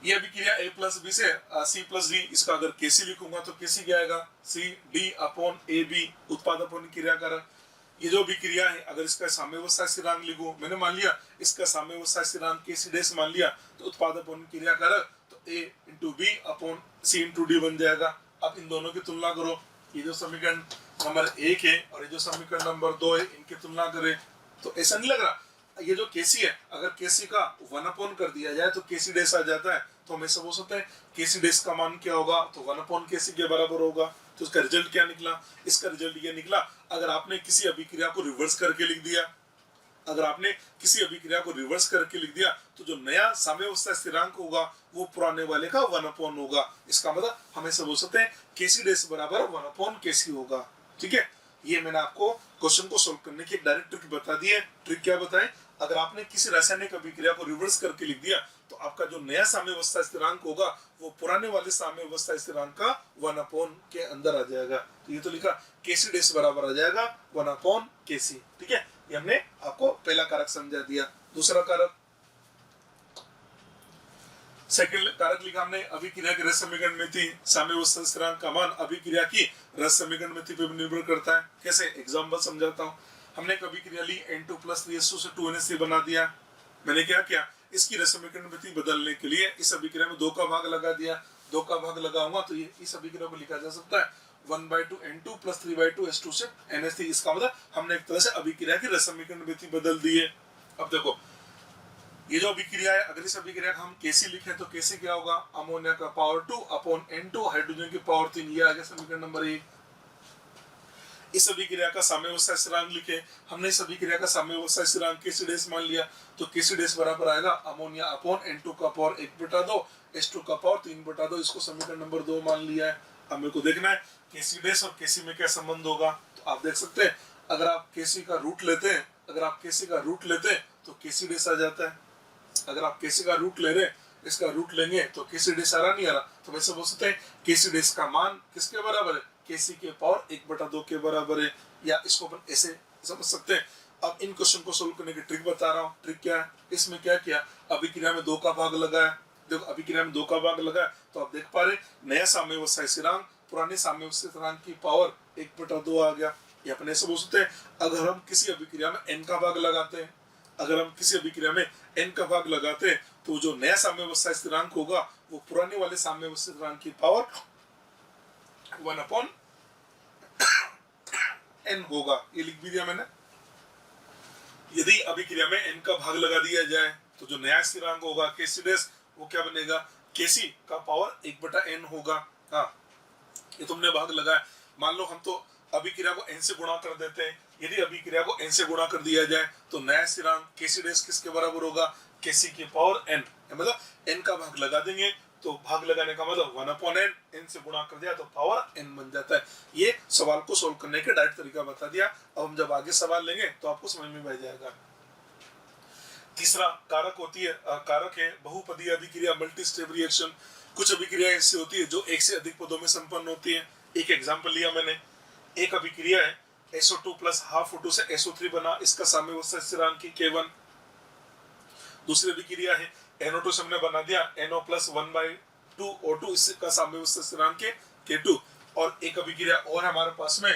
ये अभिक्रिया A प्लस बी से C प्लस डी, इसका अगर केसी लिखूंगा तो केसी क्या आएगा C D upon A B उत्पादन क्रिया कारक। ये जो अभिक्रिया है अगर इसका साम्यावस्था स्थिरांक लिखूं, मैंने मान लिया इसका साम्यावस्था स्थिरांक केसी डैश मान लिया, तो उत्पादन क्रिया कारक तो A into B upon C into D बन जाएगा। अब इन दोनों की तुलना करो, ये जो समीकरण नंबर 1 है और ये जो समीकरण नंबर 2 है इनकी तुलना करें तो ऐसा नहीं लग रहा ये जो केसी है अगर केसी का 1 अपॉन कर दिया जाए तो केसी डैश आ जाता है, तो हम ऐसा बोल सकते हैं केसी डैश का मान क्या होगा तो 1 अपॉन केसी के बराबर होगा। तो इसका रिजल्ट क्या निकला, इसका रिजल्ट ये निकला अगर आपने किसी अभिक्रिया को रिवर्स करके लिख दिया, अगर आपने किसी अभिक्रिया को रिवर्स करके लिख दिया तो जो नया साम्यावस्था स्थिरांक होगा वो पुराने वाले का 1 अपॉन होगा। इसका मतलब हम ऐसे बोल सकते हैं केसी डैश बराबर 1 अपॉन केसी होगा। ठीक है, ये मैंने आपको क्वेश्चन को सोल्व करने की एक डायरेक्ट ट्रिक बता दी है। ट्रिक क्या बताएं, अगर आपने किसी रासायनिक अभिक्रिया को रिवर्स करके लिख दिया तो आपका जो नया साम्यावस्था स्थिरांक होगा वो पुराने वाले साम्यावस्था स्थिरांक का 1 अपॉन के अंदर आ जाएगा। तो ये तो लिखा केसी डैश बराबर आ जाएगा 1 अपॉन केसी। ठीक है, ये हमने आपको पहला कारक समझा दिया। दूसरा कारक, सेकंड कारक लिखा हमने अभिक्रिया की रस समीकरण में थी साम्यावस्था स्थिरांक का मान अभिक्रिया की रस समीकरण में थी पे निर्भर करता है। कैसे, एग्जांपल समझाता हूँ। हमने एक अभिक्रिया ली N2 प्लस 3S2 से 2NH3 बना दिया। मैंने क्या किया, इसकी रस समीकरण में बदलने के लिए इस अभिक्रिया में 2 का भाग लगा दिया। 2 का भाग लगाऊंगा तो ये इस अभिक्रिया को लिखा जा सकता है 1/2 N2 प्लस 3/2 S2 से NH3। इसका मतलब हमने एक तरह से अभिक्रिया की रस समीकरण में बदल दी है। अब देखो ये जो अभिक्रिया है अगर इस अभिक्रिया का हम केसी लिखे तो केसी क्या होगा, अमोनिया का पावर 2 अपॉन N2 हाइड्रोजन की पावर 3, ये आ गया समीकरण नंबर 1। इस अभिक्रिया का साम्यावस्था स्थिरांक लिखे, हमने इस अभिक्रिया का साम्यावस्था स्थिरांक केसी डैश मान लिया तो केसी डैश बराबर आएगा अमोनिया अपॉन N2 का पावर 1/2 S2 का पावर 3/2। इसको समीकरण नंबर 2 मान लिया है। अब मेरे को देखना है केसी डैश और केसी में क्या संबंध होगा। तो आप देख सकते हैं अगर आप केसी का रूट लेते हैं, अगर आप केसी का रूट लेते हैं तो केसी डैश आ जाता है। अगर आप केसी का रूट ले रहे, इसका रूट लेंगे तो केसी डैश आ रहा नहीं आ रहा, तो वैसे बोल सकते हैं केसी डैश का मान किसके बराबर है, केसी के पावर 1/2 के बराबर है। या इसको अपन ऐसे समझ सकते हैं। अब इन क्वेश्चन को सोल्व करने की ट्रिक बता रहा हूँ। ट्रिक क्या है, इसमें क्या किया, अभिक्रिया में 2 का भाग लगाया। देखो अभिक्रिया में 2 का भाग लगाया तो आप देख पा रहे नया साम्यावस्था स्थिरांक पुराने साम्यावस्था स्थिरांक की पावर 1/2 आ गया। ये अपने ऐसे बोल सकते हैं अगर हम किसी अभिक्रिया में n का भाग लगाते हैं, अगर हम किसी अभिक्रिया में n का भाग लगाते हैं तो जो नया साम्यावस्था स्थिरांक होगा वो पुराने वाले साम्यावस्था स्थिरांक की पावर 1 अपॉन n होगा। ये लिख भी दिया मैंने। यदि अभिक्रिया में n का भाग लगा दिया जाए तो जो नया स्थिरांक होगा केसी डैश वो क्या बनेगा, केसी का पावर 1/n होगा। हाँ, ये तुमने भाग लगाया। मान लो हम तो अभिक्रिया को n से गुणा कर देते हैं। यदि अभिक्रिया को n से गुणा कर दिया जाए तो नया स्थिरांक केसी डैश किसके बराबर होगा, केसी की पावर n। मतलब n का भाग लगा देंगे तो भाग लगाने का मतलब 1 अपॉन n, n से गुणा कर दिया तो पावर n बन जाता है। ये सवाल को सोल्व करने का डायरेक्ट तरीका बता दिया। अब हम जब आगे सवाल लेंगे तो आपको समझ में आ जाएगा। तीसरा कारक होती है कारक है बहुपदीय अभिक्रिया मल्टी स्टेप रिएक्शन। कुछ अभिक्रिया ऐसी होती है जो एक से अधिक पदों में संपन्न होती है। एक एग्जांपल लिया मैंने, एक अभिक्रिया है SO2 प्लस हाफ O2 से SO3 बना, इसका साम्यावस्था स्थिरांक K1। दूसरी अभिक्रिया है NO2 से हमने बना दिया NO प्लस 1/2 O2, इसका साम्यावस्था स्थिरांक K2। और एक अभिक्रिया और हमारे पास में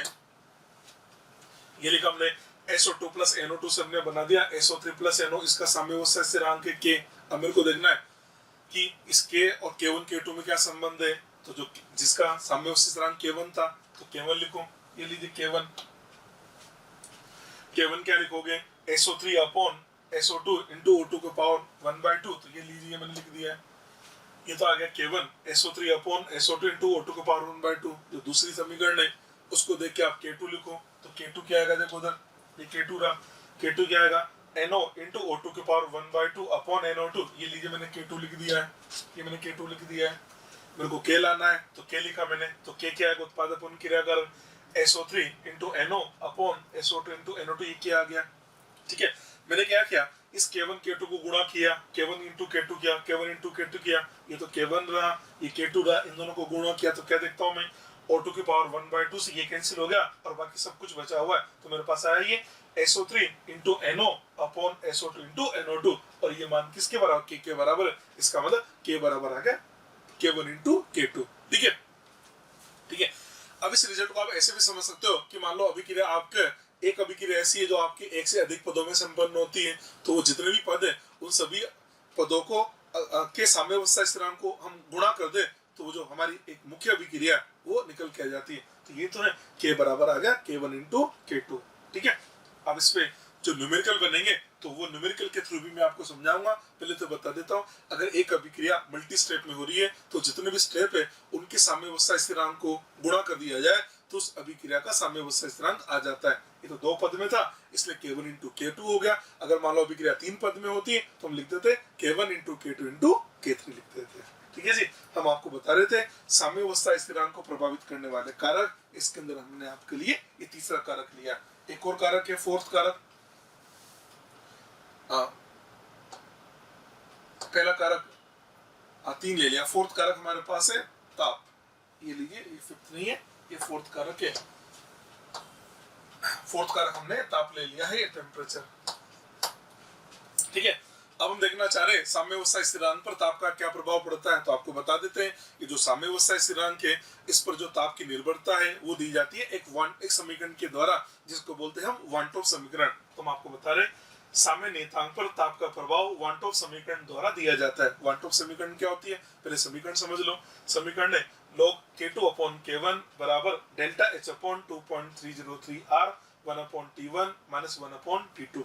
ये लिखा हमने SO2 प्लस NO2 से हमने बना दिया SO3 प्लस NO, इसका साम्यावस्था स्थिरांक K। अब मेरे को देखना है कि इस K और K1 K2 में क्या संबंध है। तो जो जिसका साम्यावस्था स्थिरांक K1 था तो K1 लिखो। ये लीजिए K1 क्या लिखोगे, SO3 upon SO2 into O2 के पावर 1/2। तो ये लीजिए मैंने लिख दिया है। ये तो आ गया K1 SO3 upon SO2 into O2 के पावर 1/2। जो दूसरी समीकरण है उसको देख के आप K2 लिखो। तो K2 क्या आएगा, देखो उधर ये K2 रहा। K2 क्या आएगा, NO इंटू O2 के पावर 1/2 अपॉन NO2। ये लीजिए मैंने K2 लिख दिया है। ये मैंने K2 लिख दिया है। मेरे को K लाना है तो K लिखा मैंने। तो K क्या आएगा, उत्पादन क्रिया कारक SO3 into NO upon SO2 into NO2। ये क्या आ गया। ठीक है, मैंने क्या किया, इस K1 K2 को गुणा किया, K1 इंटू K2 किया, K1 इंटू K2 किया। ये तो K1 रहा, ये K2 रहा, इन दोनों को गुणा किया तो क्या देखता हूँ मैं, और टू की पावर 1/2 से ये कैंसिल हो गया और बाकी सब कुछ बचा हुआ है, तो मेरे पास आया ये SO3 into NO upon SO2 into NO2, और ये मान किसके बराबर, K के बराबर, इसका मतलब K बराबर आ गया K1 इंटू K2। ठीक है, ठीक है। अब इस रिजल्ट को आप ऐसे भी समझ सकते हो कि मान लो अभिक्रिया आपके एक अभिक्रिया ऐसी है जो आपके एक से अधिक पदों में संपन्न होती है, तो वो जितने भी पद है उन सभी पदों को के साम्यावस्था स्थिरांक को हम गुणा कर दे तो वो जो हमारी एक मुख्य अभिक्रिया वो निकल के आ जाती है। तो ये तो है K बराबर आ गया K1 इंटू K2। ठीक है, अब इस पे जो न्यूमेरिकल बनेंगे तो वो न्यूमेरिकल के थ्रू भी मैं आपको समझाऊंगा। पहले तो बता देता हूँ, अगर एक अभिक्रिया मल्टी स्टेप में हो रही है तो जितने भी स्टेप है उनके साम्यावस्था स्थिरांक को गुणा कर दिया जाए तो उस अभिक्रिया का साम्यावस्था स्थिरांक आ जाता है। ये तो 2 पद में था इसलिए K1 इंटू K2 हो गया। अगर मान लो अभिक्रिया 3 पद में होती है तो हम लिख देते K1 into K2 into K3 लिख देते। ठीक है जी, हम आपको बता रहे थे साम्यावस्था स्थिरांक को प्रभावित करने वाले कारक, इसके अंदर हमने आपके लिए ये तीसरा कारक लिया। एक और कारक है फोर्थ कारक। पहला कारक 3 ले लिया, फोर्थ कारक हमारे पास है ताप, ये लीजिए, ये फिफ्थ नहीं है, ये फोर्थ कारक है। फोर्थ कारक हमने ताप ले लिया है, ये टेम्परेचर। ठीक है, अब हम देखना चाह रहे हैं साम्यावस्था स्थिरांक पर ताप का क्या प्रभाव पड़ता है, तो आपको बता देते हैं कि जो साम्यावस्था स्थिरांक है इस पर जो ताप की निर्भरता है वो दी जाती है एक समीकरण के द्वारा, जिसको बोलते हैं हम वांटोव समीकरण। तो हम आपको बता रहे हैं साम्य नियतांक पर ताप का प्रभाव वांटोव समीकरण द्वारा दिया जाता है। वांटोव समीकरण क्या होती है, पहले समीकरण समझ लो। समीकरण है log K2 अपॉन K1 बराबर delta H upon 2.303 R 1 upon T1 minus 1 upon T2।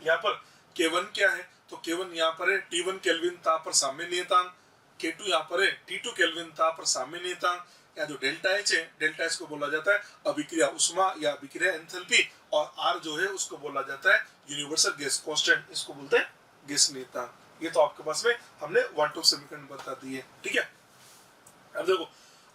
यहाँ पर K1 क्या है, तो K1 यहाँ पर है T1 केल्विन ताप पर साम्य नियतांक, K2 यहाँ पर है T2 केल्विन ताप पर साम्य नियतांक। या जो डेल्टा H है, डेल्टा H को बोला जाता है अभिक्रिया उष्मा या अभिक्रिया एंथैल्पी, और R जो है उसको बोला जाता है यूनिवर्सल गैस कांस्टेंट, इसको बोलते हैं गैस नियतांक। ये तो आपके पास में हमने वांटोव समीकरण बता दी है। ठीक है, अब देखो,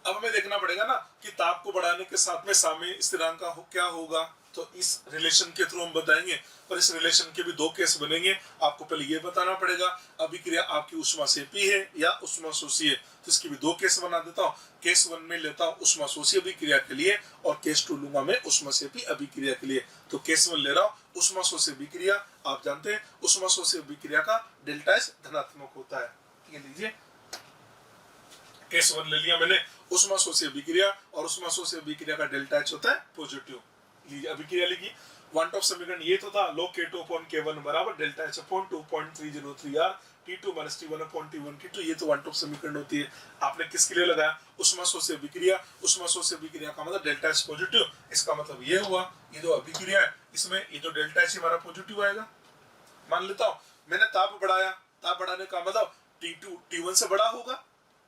अब हमें देखना पड़ेगा ना कि ताप को बढ़ाने के साथ में साम्य स्थिरांक का क्या होगा, तो इस रिलेशन के थ्रू हम बताएंगे। पर इस रिलेशन के भी 2 केस बनेंगे। आपको पहले ये बताना पड़ेगा अभिक्रिया आपकी उष्मा सेपी है या उष्मा शोषी है, तो इसकी भी 2 केस बना देता हूँ। केस 1 में लेता हूँ उष्मा शोषी अभिक्रिया के लिए और केस 2 लूंगा मैं उष्मा सेपी अभिक्रिया के लिए। तो केस 1 ले रहा हूँ उष्मा शोषी अभिक्रिया, आप जानते हैं उष्मा शोषी अभिक्रिया का डेल्टा एच धनात्मक होता है। ये लीजिए, केस 1 ले लिया मैंने उष्मा शोषी अभिक्रिया, और उष्मा शोषी अभिक्रिया का डेल्टा एच होता है पॉजिटिव। लीजिए अभिक्रिया लिखी, वांटोव समीकरण ये तो था log K2 अपॉन K1 बराबर delta H upon 2.303 R T2 minus T1 upon T1 T2, ये तो वांटोव समीकरण होती है। आपने किसके लिए लगाया, उष्मा शोषी अभिक्रिया। उष्मा शोषी अभिक्रिया का मतलब डेल्टा H पॉजिटिव, इसका मतलब ये हुआ ये जो अभिक्रिया है इसमें ये जो डेल्टा H हमारा पॉजिटिव आएगा। मान लेता हूँ मैंने ताप बढ़ाया, ताप बढ़ाने का मतलब T2 T1 से बड़ा होगा,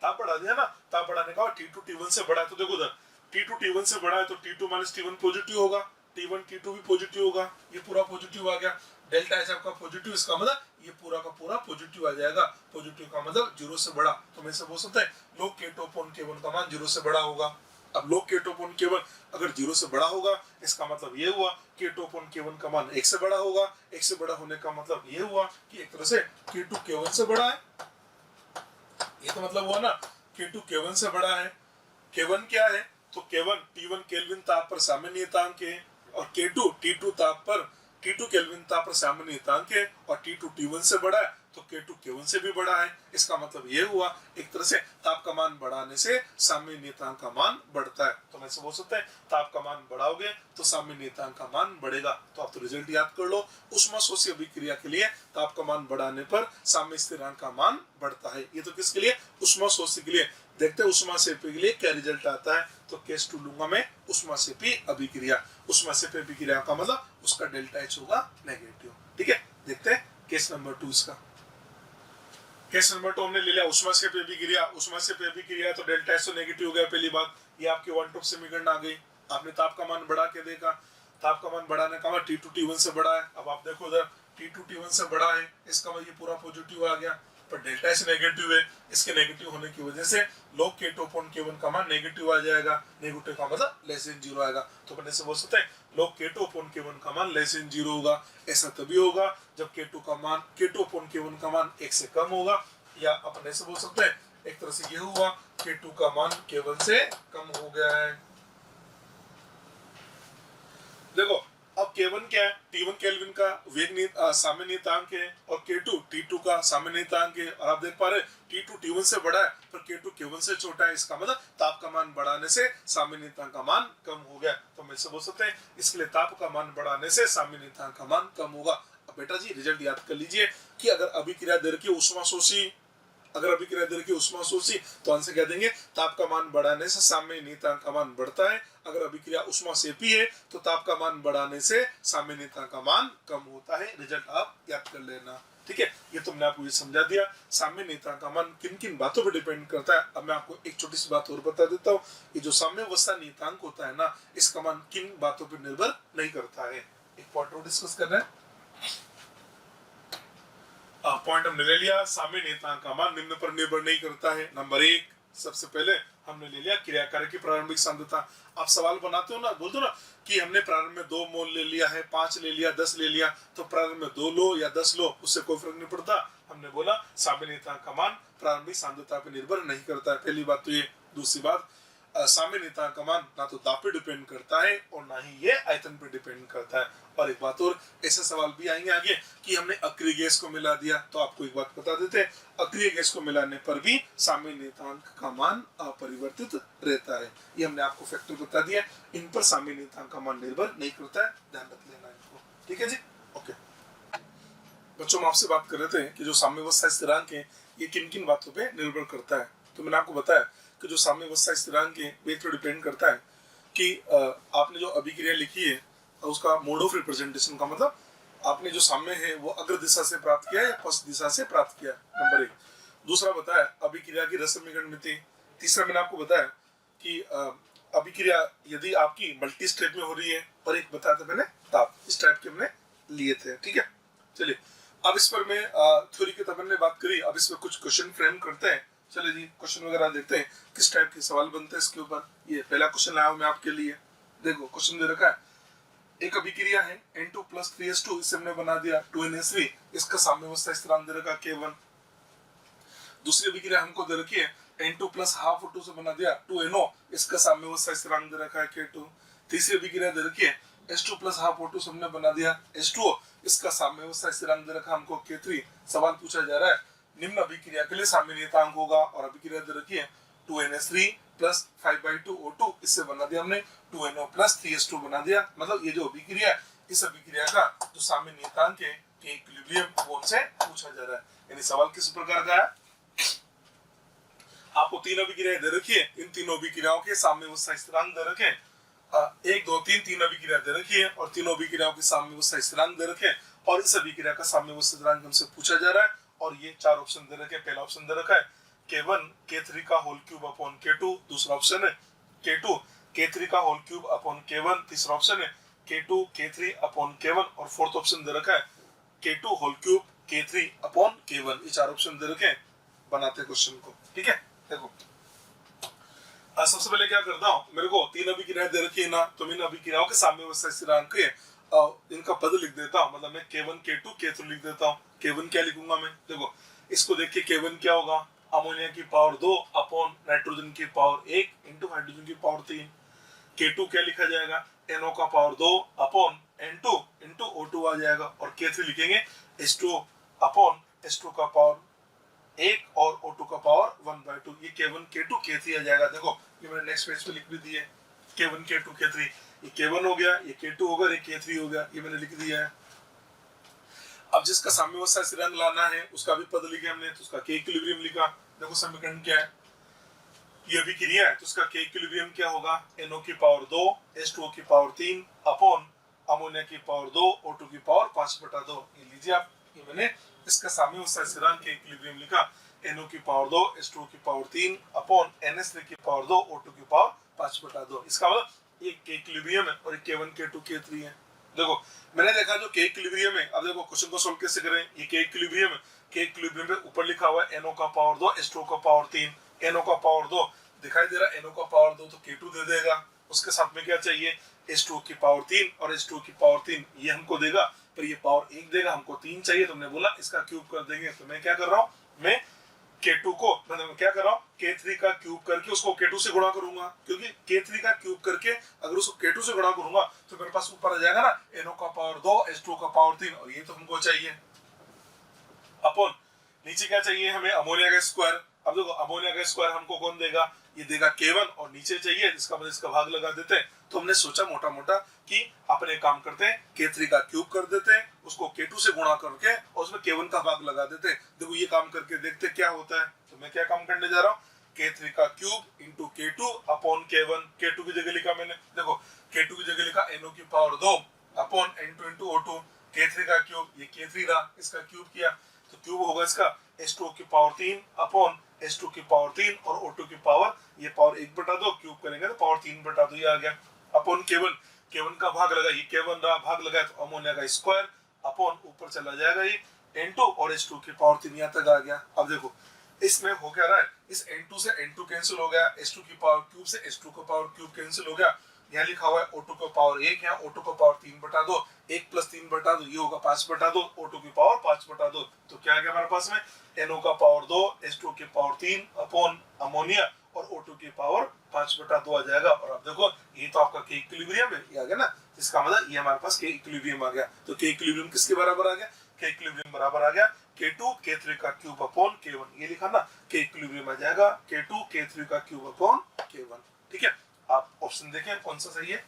ताप बढ़ा दिया ना, ताप बढ़ाने का T2 T1 से बड़ा है, तो देखो उधर T2 T1 से बड़ा है तो T2 माइनस T1 पॉजिटिव होगा, T1 T2 भी पॉजिटिव होगा, ये पूरा पॉजिटिव आ गया। डेल्टा एच आपका पॉजिटिव, इसका मतलब ये पूरा का पूरा पॉजिटिव आ जाएगा। पॉजिटिव का मतलब 0 से बड़ा, तो मैं से बोल सकते हैं log K2 अपॉन K1 का मान 0 से बड़ा होगा। अब log K2 अपॉन K1 अगर 0 से बड़ा होगा, इसका मतलब ये हुआ K2 अपॉन K1 का मान 1 से बड़ा होगा। 1 से बड़ा होने का मतलब ये हुआ कि एक तरह से K2 K1 से बड़ा है। ये तो मतलब हुआ ना K2 K1 से बड़ा है। K1 क्या है, तो K1 T1 केल्विन ताप पर साम्य नियतांक है, और K2 T2 ताप पर T2 केल्विन ताप पर साम्य नियतांक है, और T2 T1 से बड़ा है तो K2 K1 से भी बड़ा है। इसका मतलब ये हुआ एक तरह से ताप का मान बढ़ाने से साम्य नियतांक का मान बढ़ता है। तो मैं से बोल सकते हैं ताप का मान बढ़ाओगे तो साम्य नियतांक का मान बढ़ेगा। तो आप तो रिजल्ट याद कर लो, उष्मा शोषी अभिक्रिया के लिए ताप का मान बढ़ाने पर साम्य स्थिरांक का मान बढ़ता है। ये तो किसके लिए, उष्मा शोषी के लिए। देखते हैं उष्मा सेपी के लिए क्या रिजल्ट आता है। तो केस 2 लूंगा मैं उष्मा सेपी अभिक्रिया। उष्मा सेपी अभिक्रिया का मतलब उसका डेल्टा एच होगा नेगेटिव। ठीक है, देखते हैं केस नंबर 2 इसका। केस नंबर 2 हमने ले लिया उष्मा सेपी अभिक्रिया। उष्मा सेपी अभिक्रिया तो डेल्टा एच तो नेगेटिव हो गया। पहली बात ये आपके वांटोव समीकरण आ गई। आपने ताप का मान बढ़ा के देखा, ताप का मान बढ़ाने का मतलब T2 T1 से बड़ा है। अब आप देखो उधर T2 T1 से बड़ा है, इसका मतलब ये पूरा पॉजिटिव आ गया, पर डेल्टा एच नेगेटिव है। इसके नेगेटिव होने की वजह से log K2 अपॉन K1 का मान नेगेटिव आ जाएगा। नेगेटिव का मतलब लेस देन 0 आएगा। तो अपने से बोल सकते हैं log K2 अपॉन K1 का मान लेस देन 0 होगा। ऐसा तभी होगा जब K2 अपॉन K1 का मान 1 से कम होगा, या अपने से बोल सकते हैं एक तरह से ये हुआ K2 का मान K1 से कम हो गया है। देखो अब K1 क्या है, T1 केल्विन का वेग सामान्य नियतांक है और K2 T2 का सामान्य नियतांक है। और आप देख पा रहे T2 T1 से बड़ा है पर K2 K1 से छोटा है। इसका मतलब ताप का मान बढ़ाने से सामान्य नियतांक का मान कम हो गया। तो हम इससे बोल सकते हैं इसके लिए ताप का मान बढ़ाने से सामान्य नियतांक का मान कम होगा। अब बेटा जी रिजल्ट याद कर लीजिए कि अगर अभिक्रिया दर की उष्मा शोषी तो आंसर क्या देंगे, ताप का मान बढ़ाने से सामान्य नियतांक का मान बढ़ता है। अगर अभिक्रिया उष्मा सेपी है तो ताप का मान बढ़ाने से सामान्य नियतांक का मान कम होता है। रिजल्ट आप याद कर लेना, ठीक है। ये तुमने आपको ये समझा दिया सामान्य नियतांक का मान किन किन बातों पर डिपेंड करता है। अब मैं आपको एक छोटी सी बात और बता देता हूँ, ये जो साम्यावस्था नियतांक होता है ना, इसका मान किन बातों पर निर्भर नहीं करता है। एक पॉइंट और डिस्कस कर रहे हैं। पॉइंट हमने ले लिया, साम्य नियतांक का मान निम्न पर निर्भर नहीं करता है। नंबर 1, सबसे पहले हमने ले लिया क्रियाकारक की प्रारंभिक सांद्रता। आप सवाल बनाते हो ना, बोलते हो ना कि हमने प्रारंभ में 2 मोल ले लिया है, 5 ले लिया, 10 ले लिया, तो प्रारंभ में 2 लो या 10 लो, उससे कोई फर्क नहीं पड़ता। हमने बोला साम्य नियतांक का मान प्रारंभिक सांद्रता पर निर्भर नहीं करता है। पहली बात तो ये। दूसरी बात, साम्य नियतांक का मान ना तो दाब पे डिपेंड करता है और ना ही ये आयतन पे डिपेंड करता है। और एक बात और, ऐसे सवाल भी आएंगे आगे कि हमने अक्रिय गैस को मिला दिया, तो आपको एक बात बता देते हैं, अक्रिय गैस को मिलाने पर भी साम्य नियतांक का मान अपरिवर्तित रहता है। ये हमने आपको फैक्टर बता दिया, इन पर साम्य नियतांक का मान निर्भर नहीं करता है, ध्यान रख लेना इनको, ठीक है जी। ओके बच्चों, हम आपसे बात कर रहे थे कि जो साम्यावस्था स्थिरांक है ये किन किन बातों पे निर्भर करता है। तो मैंने आपको बताया कि जो साम्यावस्था स्थिरांक है वे तो डिपेंड करता है कि आपने जो अभिक्रिया लिखी है उसका मोड ऑफ रिप्रेजेंटेशन का मतलब आपने जो साम्य है वो अग्र दिशा से प्राप्त किया या पश्च दिशा से प्राप्त किया, नंबर 1। दूसरा बताया अभिक्रिया की रस समीकरण मिति। तीसरा मैंने आपको बताया कि अभिक्रिया यदि आपकी मल्टी स्टेप में हो रही है, और एक बताया था मैंने ताप, इस टाइप के हमने लिए थे, ठीक है। चलिए अब इस पर मैं थ्योरी के तब ने बात करी, अब इस पर कुछ क्वेश्चन फ्रेम करते हैं। चलिए जी क्वेश्चन वगैरह देखते हैं किस टाइप के सवाल बनते हैं इसके ऊपर। ये पहला क्वेश्चन लाया हूं मैं आपके लिए। देखो क्वेश्चन दे रखा है, एक अभिक्रिया है N2 + 3S2, इसे हमने बना दिया 2NH3, इसका साम्यावस्था स्थिरांक दे रखा K1। दूसरी अभिक्रिया हमको दे रखी है N2 + ½ O2 से बना दिया 2NO, इसका साम्यावस्था स्थिरांक दे रखा है K2। तीसरी अभिक्रिया दे रखी है H2 + ½ O2 से हमने बना दिया H2O, इसका साम्यावस्था स्थिरांक दे रखा हमको K3। सवाल पूछा जा रहा है निम्न अभिक्रिया के लिए साम्य नियतांक होगा, और अभिक्रिया दे रखी है 2NH3 + 5/2 O2, इससे बना दिया हमने 2NO + 3S2 बना दिया। मतलब ये जो अभिक्रिया है इस अभिक्रिया का जो साम्य नियतांक है के इक्विलिब्रियम वो हमसे पूछा जा रहा है। यानी सवाल किस प्रकार का है, आपको 3 अभिक्रियाएं दे रखी है, इन तीनों अभिक्रियाओं के साम्यावस्था स्थिरांक दे रखे हैं। 1 2 3 तीन अभिक्रिया दे रखी है और तीनों अभिक्रियाओं के साम्यावस्था स्थिरांक दे रखे हैं, और इस अभिक्रिया का साम्यावस्था स्थिरांक हमसे पूछा जा रहा है। और ये 4 ऑप्शन दे रखे हैं। पहला ऑप्शन दे रखा है K1 K3 का होल क्यूब अपॉन K2, दूसरा ऑप्शन है K2 K3 का होल क्यूब अपॉन K1, तीसरा ऑप्शन है K2 K3 अपॉन K1, और फोर्थ ऑप्शन दे रखा है K2 whole cube K3 upon K1। ये 4 ऑप्शन दे रखे हैं, बनाते हैं क्वेश्चन को, ठीक है। देखो सबसे पहले क्या करता हूँ, मेरे को 3 अभिक्रियाएं दे रखी है ना, तो इन अभिक्रियाओं के साम्यावस्था स्थिरांक है इनका पद लिख देता हूँ, मतलब मैं K1 K2 K3 लिख देता हूँ। K1 क्या लिखूंगा मैं, देखो इसको देखिए K1 क्या होगा, अमोनिया की पावर 2 अपॉन नाइट्रोजन की पावर 1 इंटू हाइड्रोजन की पावर 3। K2 क्या लिखा जाएगा, NO का power 2 upon N2 into O2 आ जाएगा, और K3 लिखेंगे H2O अपॉन H2 का पावर 1 और O2 का पावर 1/2। ये K1 K2 K3 आ जाएगा। देखो ये मैंने नेक्स्ट पेज पे लिख भी दिया है, K1 K2 K3, ये K1 हो गया, ये K2 होगा, ये K3 हो गया, ये मैंने लिख दिया है। अब जिसका साम्यावस्था स्थिरांक लाना है उसका भी पद लिखे हमने, तो उसका K इक्विलिब्रियम लिखा। देखो समीकरण क्या है, ये अभिक्रिया है तो उसका K इक्विलिब्रियम क्या होगा, NO की पावर 2 H2O की पावर 3 अपॉन अमोनिया की पावर 2 O2 की पावर 5/2। ये लीजिए आप, ये मैंने इसका साम्यावस्था स्थिरांक K इक्विलिब्रियम लिखा, NO की पावर 2 H2O की पावर 3 अपॉन NH3 की पावर 2 O2 की पावर 5/2। इसका मतलब ये K इक्विलिब्रियम है और K1 K2 K3 है। देखो मैंने देखा जो K इक्विलिब्रियम है, अब देखो क्वेश्चन को सोल्व कैसे करें, ये K इक्विलिब्रियम है, K इक्विलिब्रियम पे ऊपर लिखा हुआ है NO का पावर 2 H2O का पावर 3, NO का पावर 2 दिखाई दे रहा है, NO का पावर 2 तो K2 दे देगा, उसके साथ में क्या चाहिए H2O की पावर 3 और H2O की पावर 3 ये हमको देगा, पर ये पावर 1 देगा, हमको 3 चाहिए, तो हमने बोला इसका क्यूब कर देंगे। तो मैं क्या कर रहा हूँ, मैं K2 को मैं क्या कर रहा हूँ, K3 का क्यूब करके उसको K2 से गुणा करूंगा, क्योंकि K3 का क्यूब करके अगर उसको K2 से गुणा करूंगा तो मेरे पास ऊपर आ जाएगा ना NO का पावर 2 H2 का पावर 3, और ये तो हमको चाहिए। अपन नीचे क्या चाहिए हमें, अमोनिया का स्क्वायर। अब देखो अमोनिया का स्क्वायर हमको कौन देगा, ये देगा K1, और नीचे चाहिए इसका मतलब इसका भाग लगा देते हैं। तो हमने सोचा मोटा मोटा कि अपने काम करते हैं, K3 का क्यूब कर देते हैं, उसको K2 से गुणा करके और उसमें K1 का भाग लगा देते हैं। देखो ये काम करके देखते क्या होता है। तो मैं क्या काम करने जा रहा हूँ, K3 का cube into K2 upon K1। K2 की जगह लिखा मैंने, देखो K2 की जगह लिखा NO की power 2 upon N2 into O2। K3 का क्यूब, ये K3 रहा, इसका क्यूब किया तो क्यूब होगा इसका H2 की पावर 3 अपॉन H2 की पावर 3 और O2 की पावर, ये पावर 1/2 क्यूब करेंगे तो पावर 3/2 ये आ गया अपॉन K1 का भाग लगा, ये K1 रहा, भाग लगा तो अमोनिया का स्क्वायर अपॉन ऊपर चला जाएगा ये N2 और H2 की पावर 3 यहाँ तक आ गया। अब देखो इसमें हो क्या रहा है, इस N2 से N2 कैंसिल हो गया, H2 की पावर क्यूब से H2 का पावर क्यूब कैंसिल हो गया। यहाँ लिखा हुआ है O2 का पावर 1, यहाँ O2 का पावर 3/2, 1 + 3/2 ये होगा 5/2, O2 की पावर 5/2। तो क्या आ गया हमारे पास में, NO का पावर 2 H2 की पावर 3 अपॉन अमोनिया और O2 की पावर 5/2 आ जाएगा। और अब देखो ये तो आपका K इक्विलिब्रियम है, ये आ गया ना, इसका मतलब ये हमारे पास K इक्विलिब्रियम आ गया। तो K इक्विलिब्रियम किसके बराबर आ गया, K इक्विलिब्रियम बराबर आ गया K2 K3 का क्यूब अपॉन K1। ये लिखा ना, K इक्विलिब्रियम आ जाएगा K2 K3 का क्यूब अपॉन K1। ठीक है, आप ऑप्शन देखें कौन सा सही है,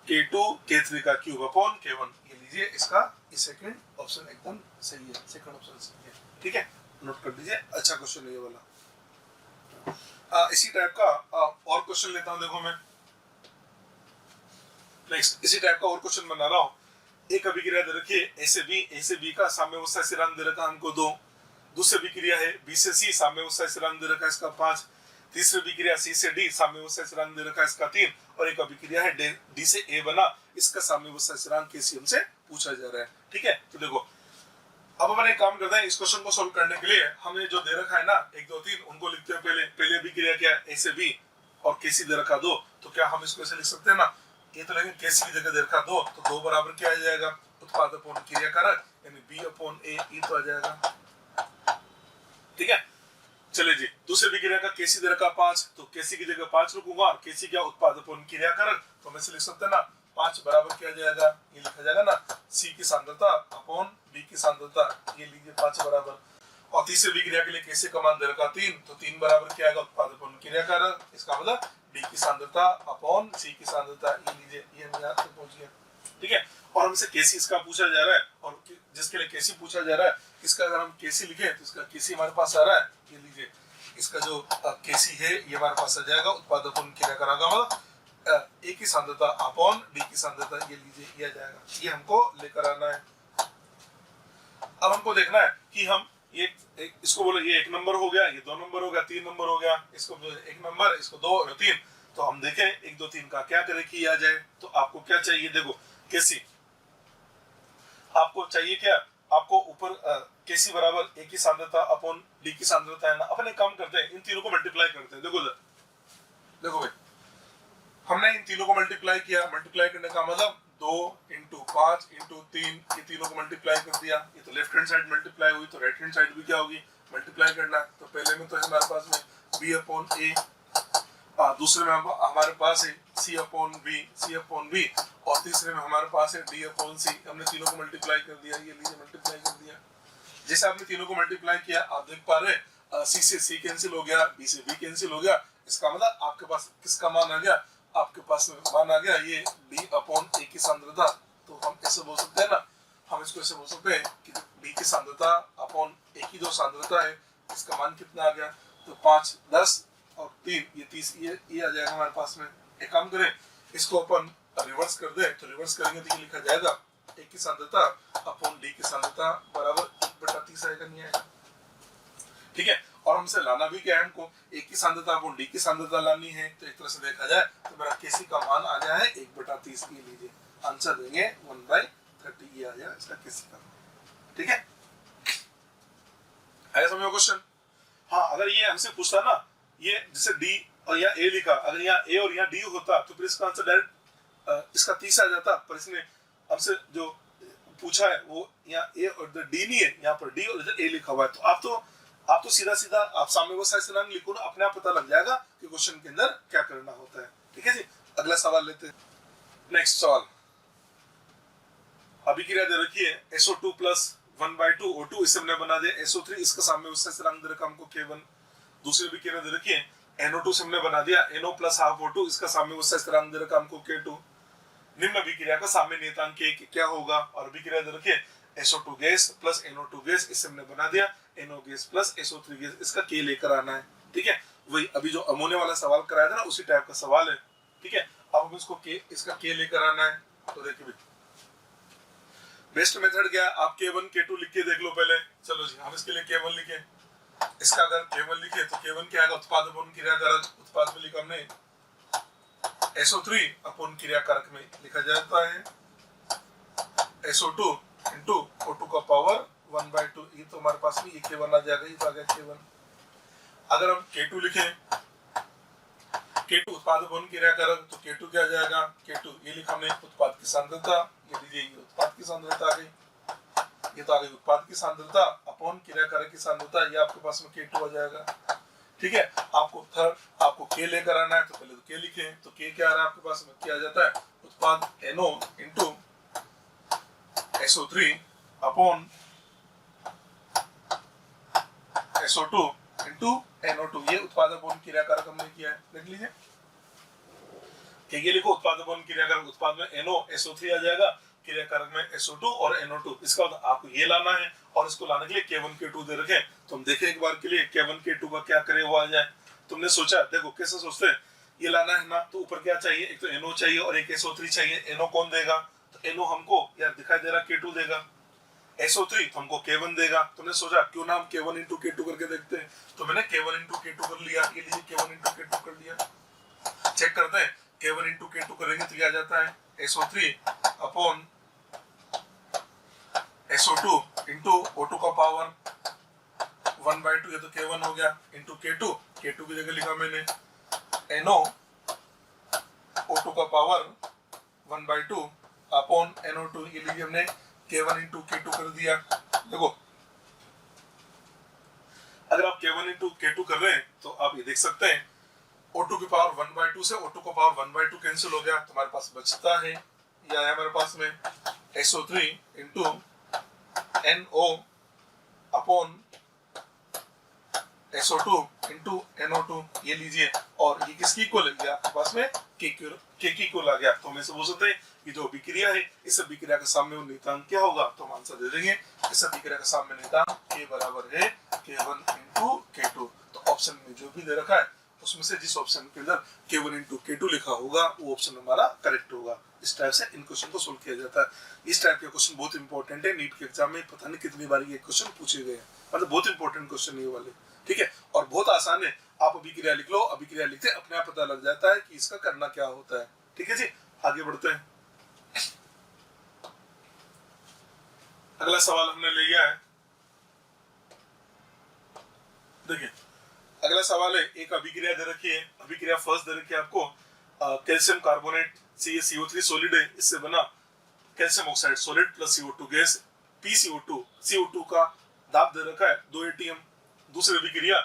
K2 K3 का क्यूब अपॉन K1। ये लीजिए इसका ये सेकंड ऑप्शन एकदम सही है, सेकंड ऑप्शन सही है। ठीक है, नोट कर दीजिए, अच्छा क्वेश्चन है ये वाला। इसी टाइप का और क्वेश्चन लेता हूं, देखो मैं नेक्स्ट इसी टाइप का और क्वेश्चन बना रहा हूं। एक अभिक्रिया दे रखी है A से B का साम्यावस्था स्थिरांक दे रखा हमको 2। दूसरी अभिक्रिया है B से C, साम्यावस्था स्थिरांक दे रखा है इसका 5। तीसरी अभिक्रिया C से D, साम्यावस्था स्थिरांक दे रखा है इसका 3। और एक अभिक्रिया है D से A बना, इसका साम्यावस्था स्थिरांक KCM से पूछा जा रहा है। ठीक है, तो देखो अब अपन एक काम करते हैं, इस क्वेश्चन को सोल्व करने के लिए हमें जो दे रखा है ना 1 2 3 उनको लिखते हैं। पहले अभिक्रिया क्या है, A से B और KC दे रखा 2। तो क्या हम इसको ऐसे लिख सकते हैं ना, ये तो लेकिन KC की जगह दे रखा 2, तो 2 बराबर क्या आ जाएगा, उत्पाद अपॉन क्रिया कारक यानी B अपॉन A, ये तो आ जाएगा। ठीक है, चलिए जी, दूसरे अभिक्रिया का KC दे रखा 5, तो KC की जगह 5 रखूंगा और KC क्या उत्पाद अपॉन क्रिया कारक, तो हम ऐसे लिख सकते हैं ना 5 बराबर क्या जाएगा, ये लिखा जाएगा ना C की सांद्रता अपॉन B की सांद्रता, ये लीजिए 5 बराबर। और तीसरे अभिक्रिया के लिए KC का मान दे रखा 3, तो 3 बराबर क्या आएगा, उत्पाद अपॉन क्रिया कारक, इसका मतलब B की सांद्रता अपॉन C की सांद्रता, ये लीजिए, ये हम यहाँ तक पहुंच गए। ठीक है, और हमसे KC इसका पूछा जा रहा है, और जिसके लिए KC पूछा जा रहा है इसका अगर हम KC लिखें तो इसका KC हमारे पास आ रहा है, ये लीजिए इसका जो KC है ये हमारे पास आ जाएगा, उत्पाद अपॉन क्रिया कारक का मतलब A की सांद्रता अपॉन B की सांद्रता, ये लीजिए ये आ जाएगा, ये हमको लेकर आना है। अब हमको देखना है कि हम ये इसको बोलो ये 1 नंबर हो गया, ये 2 नंबर हो गया, 3 नंबर हो गया, इसको 1 नंबर, इसको 2 और 3। तो हम देखें 1 2 3 का क्या करें कि आ जाए। तो आपको क्या चाहिए, देखो KC आपको चाहिए क्या, आपको ऊपर KC बराबर A की सांद्रता अपॉन D की सांद्रता है ना। अपन एक काम करते हैं, इन तीनों को मल्टीप्लाई करते हैं। देखो भाई हमने इन तीनों को मल्टीप्लाई किया, मल्टीप्लाई करने का मतलब 2 × 5 × 3, ये तीनों को मल्टीप्लाई कर दिया। ये तो लेफ्ट हैंड साइड मल्टीप्लाई हुई, तो राइट हैंड साइड भी क्या होगी, मल्टीप्लाई करना है। तो पहले में तो हमारे पास में B अपॉन A, दूसरे में हमारे पास है C अपॉन B, और तीसरे में हमारे पास है D अपॉन C। हमने तीनों को मल्टीप्लाई कर दिया, ये लीजिए मल्टीप्लाई कर दिया। जैसे आपने तीनों को मल्टीप्लाई किया आप देख पा रहे हैं C से C कैंसिल हो गया, B से B कैंसिल हो गया। इसका मतलब आपके पास किसका मान आ गया, आपके पास मान आ गया ये D अपॉन A की सांद्रता। तो हम ऐसे बोल सकते हैं ना, हम इसको ऐसे बोल सकते हैं कि D की सांद्रता अपॉन A की जो सांद्रता है इसका मान कितना आ गया, तो 5 10 और 3 ये 30, ये आ जाएगा हमारे पास में। एक काम करें, इसको अपन रिवर्स कर दे, तो रिवर्स करेंगे तो ये लिखा जाएगा A की सांद्रता अपॉन D की सांद्रता बराबर 1/30 आएगा, नहीं आएगा। ठीक है, और हमसे लाना भी क्या है, हमको A की सांद्रता अपॉन D की सांद्रता लानी है। तो एक तरह से देखा जाए तो मेरा KC का मान आ गया है 1/30। ये लीजिए आंसर देंगे 1/30, ये आ गया इसका KC का। ठीक है, आया समझो क्वेश्चन। हाँ, अगर ये हमसे पूछता ना, ये जैसे D और यहाँ A लिखा, अगर यहाँ A और यहाँ D होता तो फिर इसका आंसर डायरेक्ट इसका 30 आ जाता, पर इसने हमसे जो पूछा है वो यहाँ ए और इधर डी नहीं है, यहाँ पर डी और इधर ए लिखा हुआ है, तो आप तो सीधा सीधा आप सामने वो स्थिरांक लिखो ना, अपने आप पता लग जाएगा कि क्वेश्चन के अंदर क्या करना होता है। ठीक है जी, अगला सवाल लेते हैं। नेक्स्ट सवाल, अभिक्रिया दे रखी है SO2 प्लस 1/2 O2, इसे हमने बना दिया SO3, इसका सामने उससे स्थिरांक दे रखा हमको K1। दूसरी अभिक्रिया दे रखी है NO2 से हमने बना दिया NO प्लस हाफ O2, इसका सामने उससे स्थिरांक दे रखा हमको K2। निम्न अभिक्रिया का साम्य नियतांक क्या होगा, और अभिक्रिया दे रखी है SO2 gas plus NO2 gas, इससे हमने बना दिया NO gas plus SO3 gas, इसका K लेकर आना है। ठीक है, वही अभी जो अमोनिया वाला सवाल कराया था ना, उसी टाइप का सवाल है। ठीक है, अब हम इसको इसका K लेकर आना है। तो देखिए बेस्ट मेथड क्या है, आप K1 K2 लिख के देख लो पहले। चलो जी, हम इसके लिए K1 लिखे, इसका अगर K1 लिखे तो K1 क्या आएगा, उत्पाद अपॉन क्रिया कारक, उत्पाद में लिखा हमने SO3 अपॉन क्रिया कारक में लिखा जाता है SO2 इंटू O2 का पावर 1/2, ये तो हमारे पास में ये K1 आ जाएगा, ये तो आ गया K1। अगर हम K2 लिखें, K2 उत्पाद अपॉन क्रिया कारक, तो K2 क्या आ जाएगा, K2 ये लिखा हमने उत्पाद की सांद्रता, ये लीजिए ये उत्पाद की सांद्रता आ गई, ये तो आ गई उत्पाद की सांद्रता अपॉन क्रिया कारक की सांद्रता, ये आपके पास में K2 आ जाएगा। ठीक है, आपको K लेकर आना है, तो पहले तो K लिखें, तो K क्या आ रहा है आपके पास में, क्या आ जाता है, उत्पाद NO into SO3 upon SO2 into NO2, ये उत्पाद अपॉन क्रिया कारक हमने किया है, देख लीजिए। K लिखो उत्पाद अपॉन क्रिया कारक, उत्पाद में NO SO3 आ जाएगा, क्रिया कारक में SO2 और NO2, इसका मतलब आपको ये लाना है, और इसको लाने के लिए K1 K2 दे रखे, तो हम देखें एक बार के लिए K1 K2 का क्या करे वो आ जाए। तुमने सोचा, देखो कैसे सोचते हैं, ये लाना है ना, तो ऊपर क्या चाहिए, एक तो NO चाहिए और एक SO3 चाहिए। NO कौन देगा, तो NO हमको यार दिखाई दे रहा K2 देगा, SO3 तो हमको K1 देगा। तुमने सोचा क्यों ना हम K1 इंटू K2 करके देखते हैं, तो मैंने K1 इंटू K2 कर लिया, ये लीजिए K1 इंटू K2 कर लिया। चेक करते हैं, K1 इंटू K2 करेंगे तो क्या आ जाता है, SO3 upon SO2 into O2 का पावर 1/2, ये तो K1 हो गया, इंटू K2 की जगह लिखा मैंने NO O2 का पावर 1/2 अपॉन NO2, ये लीजिए हमने K1 इंटू K2 कर दिया। देखो अगर आप K1 इंटू K2 कर रहे हैं तो आप ये देख सकते हैं O2 की पावर 1/2 से O2 का पावर 1/2 कैंसिल हो गया, तो हमारे पास बचता है ये आया हमारे पास में SO3 into NO upon SO2 into NO2, ये लीजिए, और ये किसकी इक्वल है, आपके पास में K की इक्वल आ गया। तो हम ऐसे बोल सकते हैं ये जो अभिक्रिया है, इस अभिक्रिया का साम्य नियतांक क्या होगा, तो हम आंसर दे देंगे, इस अभिक्रिया का साम्य नियतांक K बराबर है K1 इंटू K2। तो ऑप्शन में जो भी दे रखा है उसमें से जिस ऑप्शन के अंदर K1 इंटू K2 लिखा होगा वो ऑप्शन हमारा करेक्ट होगा। इस टाइप से इन क्वेश्चन को सोल्व किया जाता है। इस टाइप के क्वेश्चन बहुत इंपॉर्टेंट है, नीट के एग्जाम में पता नहीं कितनी बार ये क्वेश्चन पूछे गए हैं, मतलब बहुत इंपॉर्टेंट क्वेश्चन ये वाले। ठीक है, और बहुत आसान है, आप अभिक्रिया लिख लो, अभिक्रिया लिखते अपने आप पता लग जाता है कि इसका करना क्या होता है। ठीक है जी, आगे बढ़ते हैं। अगला सवाल हमने लिया है, देखिए अगला सवाल है, एक अभिक्रिया दे रखी है, अभिक्रिया फर्स्ट दे रखी है आपको, कैल्शियम कार्बोनेट CO3 सॉलिड है, इससे बना calcium oxide solid plus CO2 gas PCO2 का दाब दे रखा है 2 ATM। दूसरी अभिक्रिया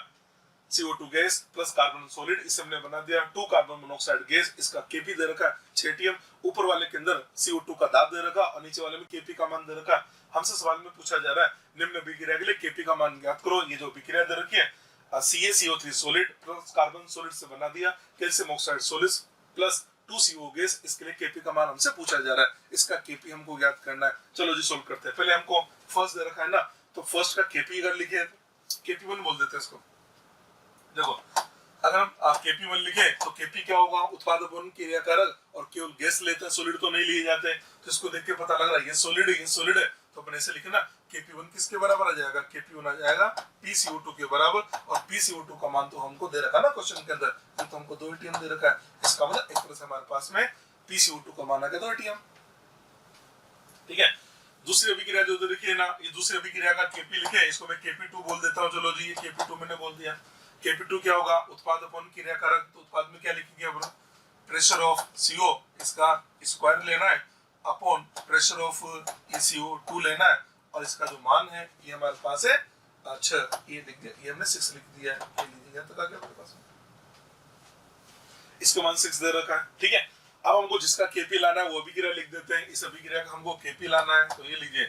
CO2 gas plus carbon solid, इससे हमने बना दिया 2 कार्बन मोनोऑक्साइड गैस, इसका Kp दे रखा है 6 ATM। ऊपर वाले के अंदर CO2 का दाब दे रखा और नीचे वाले में Kp का मान दे रखा है। हमसे सवाल में पूछा जा रहा है निम्न अभिक्रिया के लिए Kp का मान ज्ञात करो। ये जो अभिक्रिया दे रखी है CaCO3 solid plus carbon solid से बना दिया calcium oxide solid plus 2CO gas, इसके लिए Kp का मान हमसे पूछा जा रहा है, इसका Kp हमको ज्ञात करना है। चलो जी सोल्व करते हैं। पहले हमको फर्स्ट दे रखा है ना, तो फर्स्ट का Kp अगर लिखे Kp1 बोल देते हैं इसको। देखो अगर हम Kp1 लिखे तो Kp क्या होगा, उत्पाद अपॉन क्रिया कारक, और केवल गैस लेते हैं सॉलिड तो नहीं लिए जाते, तो इसको देख के पता लग रहा है ये सॉलिड है, तो अपन ऐसे लिखे ना Kp1 किसके बराबर आ जाएगा, Kp1 आ जाएगा PCO2 के बराबर, और PCO2 का मान तो हमको दे रखा ना क्वेश्चन के अंदर, ये तो हमको 2 ATM दे रखा है, इसका मतलब एक तरह से हमारे पास में PCO2 का मान आ गया 2 ATM। ठीक है, दूसरी अभिक्रिया जो देखिए है ना, ये दूसरी अभिक्रिया का Kp लिखे, इसको मैं Kp2 बोल देता हूँ। चलो जी ये Kp2 मैंने बोल दिया। Kp2 क्या होगा, उत्पाद अपॉन क्रिया कारक, तो उत्पाद में क्या लिखेंगे, प्रेशर ऑफ CO, इसका स्क्वायर लेना है, अपॉन प्रेशर ऑफ CO2 लेना है और इसका जो मान है ये हमारे पास है 6, ये लिख दिया, ये हमने 6 लिख दिया है, ये लीजिए यहाँ तक आ गया हमारे पास। इसका मान 6 दे रखा है, ठीक है। अब हमको जिसका केपी लाना है वो अभिक्रिया लिख देते हैं, इस अभिक्रिया का हमको केपी लाना है, तो ये लीजिए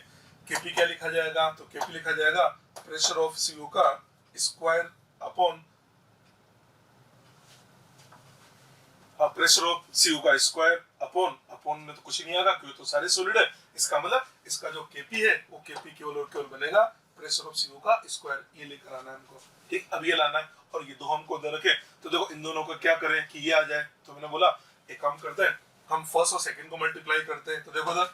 केपी क्या लिखा जाएगा, तो केपी लिखा जाएगा प्रेशर ऑफ CO का square upon pressure of CO का स्क्वायर अपॉन में तो कुछ नहीं आएगा क्योंकि तो सारे सॉलिड है, इसका मतलब इसका जो केपी है वो केपी केवल और केवल बनेगा प्रेशर ऑफ CO का स्क्वायर, ये लेकर आना है हमको, ठीक। अब ये लाना है और ये दो हमको दे रखे, तो देखो इन दोनों को क्या करें कि ये आ जाए, तो मैंने बोला एक काम करते हैं, हम फर्स्ट और सेकंड को मल्टीप्लाई करते हैं, तो देखो सर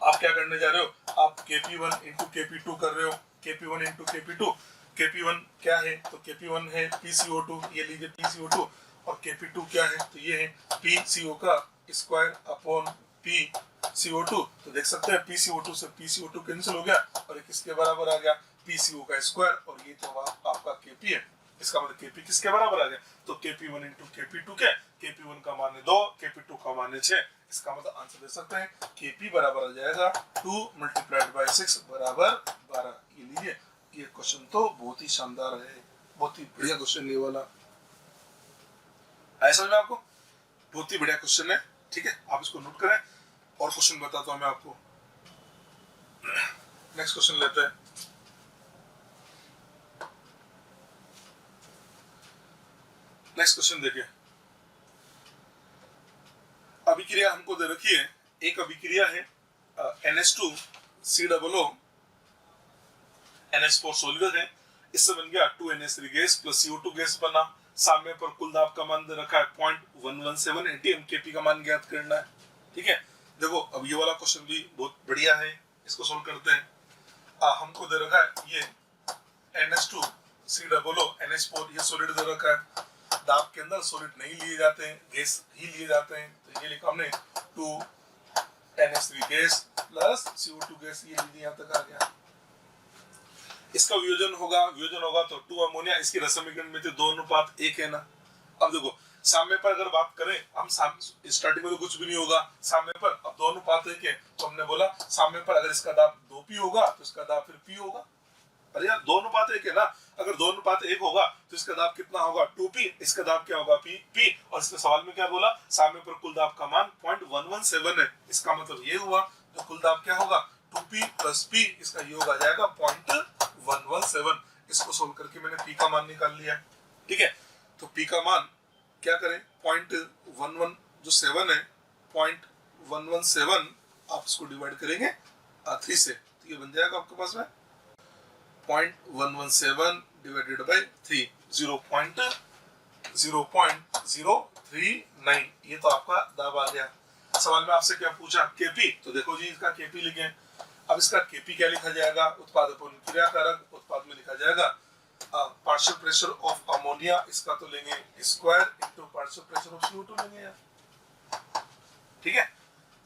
आप क्या करने जा रहे हो, आप KP1 इंटू KP2 कर रहे हो, KP1 इंटू KP2, KP1 क्या है, तो KP1 है PCO2, ये लीजिए PCO2, और KP2 क्या है, तो ये है PCO का स्क्वायर अपॉन PCO2, तो देख सकते हैं PCO2 से PCO2 कैंसिल हो गया और ये किसके बराबर आ गया, PCO का स्क्वायर, और ये तो आपका KP है, इसका मतलब KP किसके बराबर आ गया, तो KP1 इंटू KP2 के, KP1 का मान है 2, KP2 का मान है 6, इसका मतलब आंसर दे सकते हैं KP बराबर आ जाएगा 2 मल्टीप्लाइड बाय 6 बराबर 12। ये लीजिए, ये क्वेश्चन तो बहुत ही शानदार है, बहुत ही बढ़िया क्वेश्चन ये वाला, ऐसा में आपको बहुत ही बढ़िया क्वेश्चन है, ठीक है। आप इसको नोट करें और क्वेश्चन बताता हूं मैं आपको। नेक्स्ट क्वेश्चन लेते हैं। नेक्स्ट क्वेश्चन देखिए, अभिक्रिया हमको दे रखी है, एक अभिक्रिया है NH2COO NH4 सॉलिड है, इससे बन गया 2NH3 gas plus CO2 gas बना, सामने पर कुल दाब का मान दे रखा है 0.117 atm, KP का मान ज्ञात करना है, ठीक है। देखो अब ये वाला क्वेश्चन भी बहुत बढ़िया है, इसको सोल्व करते हैं। हमको दे रखा है ये NH2COO NH4, ये सॉलिड दे रखा है, दाब के अंदर सॉलिड नहीं लिए जाते हैं, गैस ही लिए जाते हैं, तो ये लिखा हमने 2NH3 gas plus CO2 gas, ये लीजिए यहाँ तक आ गया। इसका वियोजन होगा तो 2 अमोनिया, इसकी रसमीकरण में 2:1 है ना। अब देखो साम्य पर अगर बात करें, हम स्टार्टिंग में तो कुछ भी नहीं होगा साम्य पर, अब 2:1 है, तो हमने बोला साम्य पर अगर इसका दाब 2p होगा तो इसका दाब फिर p होगा, अरे यार 2:1 है ना, अगर 2:1 होगा तो इसका दाब कितना होगा 2p, इसका दाब क्या होगा p, और इसके सवाल में क्या बोला, साम्य पर कुल दाब का मान 0.117 है, इसका मतलब ये हुआ तो कुल दाब क्या होगा 2p प्लस p, इसका योग आ जाएगा 0.117। इसको सोल्व करके मैंने p का मान निकाल लिया, ठीक है। तो p का मान क्या करें, 0.11 जो 7 है 0.117, आप इसको डिवाइड करेंगे 3 से, तो ये बन जाएगा आपके पास में 0.117 डिवाइडेड बाय 3, 0.039, ये तो आपका दाब आ गया। सवाल में आपसे क्या पूछा केपी, तो देखो जी इसका केपी लिखें, अब इसका केपी क्या लिखा जाएगा, उत्पाद अपॉन क्रिया कारक, उत्पाद में लिखा जाएगा पार्शियल प्रेशर ऑफ अमोनिया, इसका तो लेंगे square into partial pressure of CO2 लेंगे यार, ठीक है।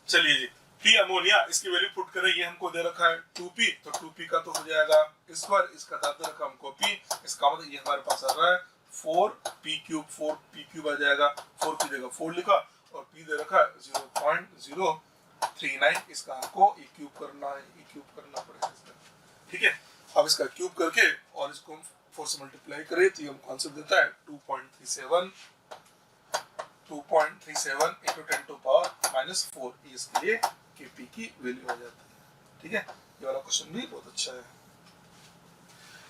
चलिए जी, पी अमोनिया, इसकी वैल्यू पुट करें, ये हमको दे रखा है 2p, तो 2p का तो हो जाएगा स्क्वायर, इसका दाब दे रखा हमको p, इसका मतलब ये हमारे पास आ रहा है 4p³ आ जाएगा, 4 की जगह 4 लिखा और p दे रखा है 0.039, इसका हमको क्यूब करना पड़ेगा इसका, ठीक है। अब इसका क्यूब करके और इसको हम 4 से मल्टीप्लाई करें तो ये हमको आंसर देता है 2.37 into 10 to power -4, इसके लिए Kp की वैल्यू आ जाती है, ठीक है। ये वाला क्वेश्चन भी बहुत अच्छा है।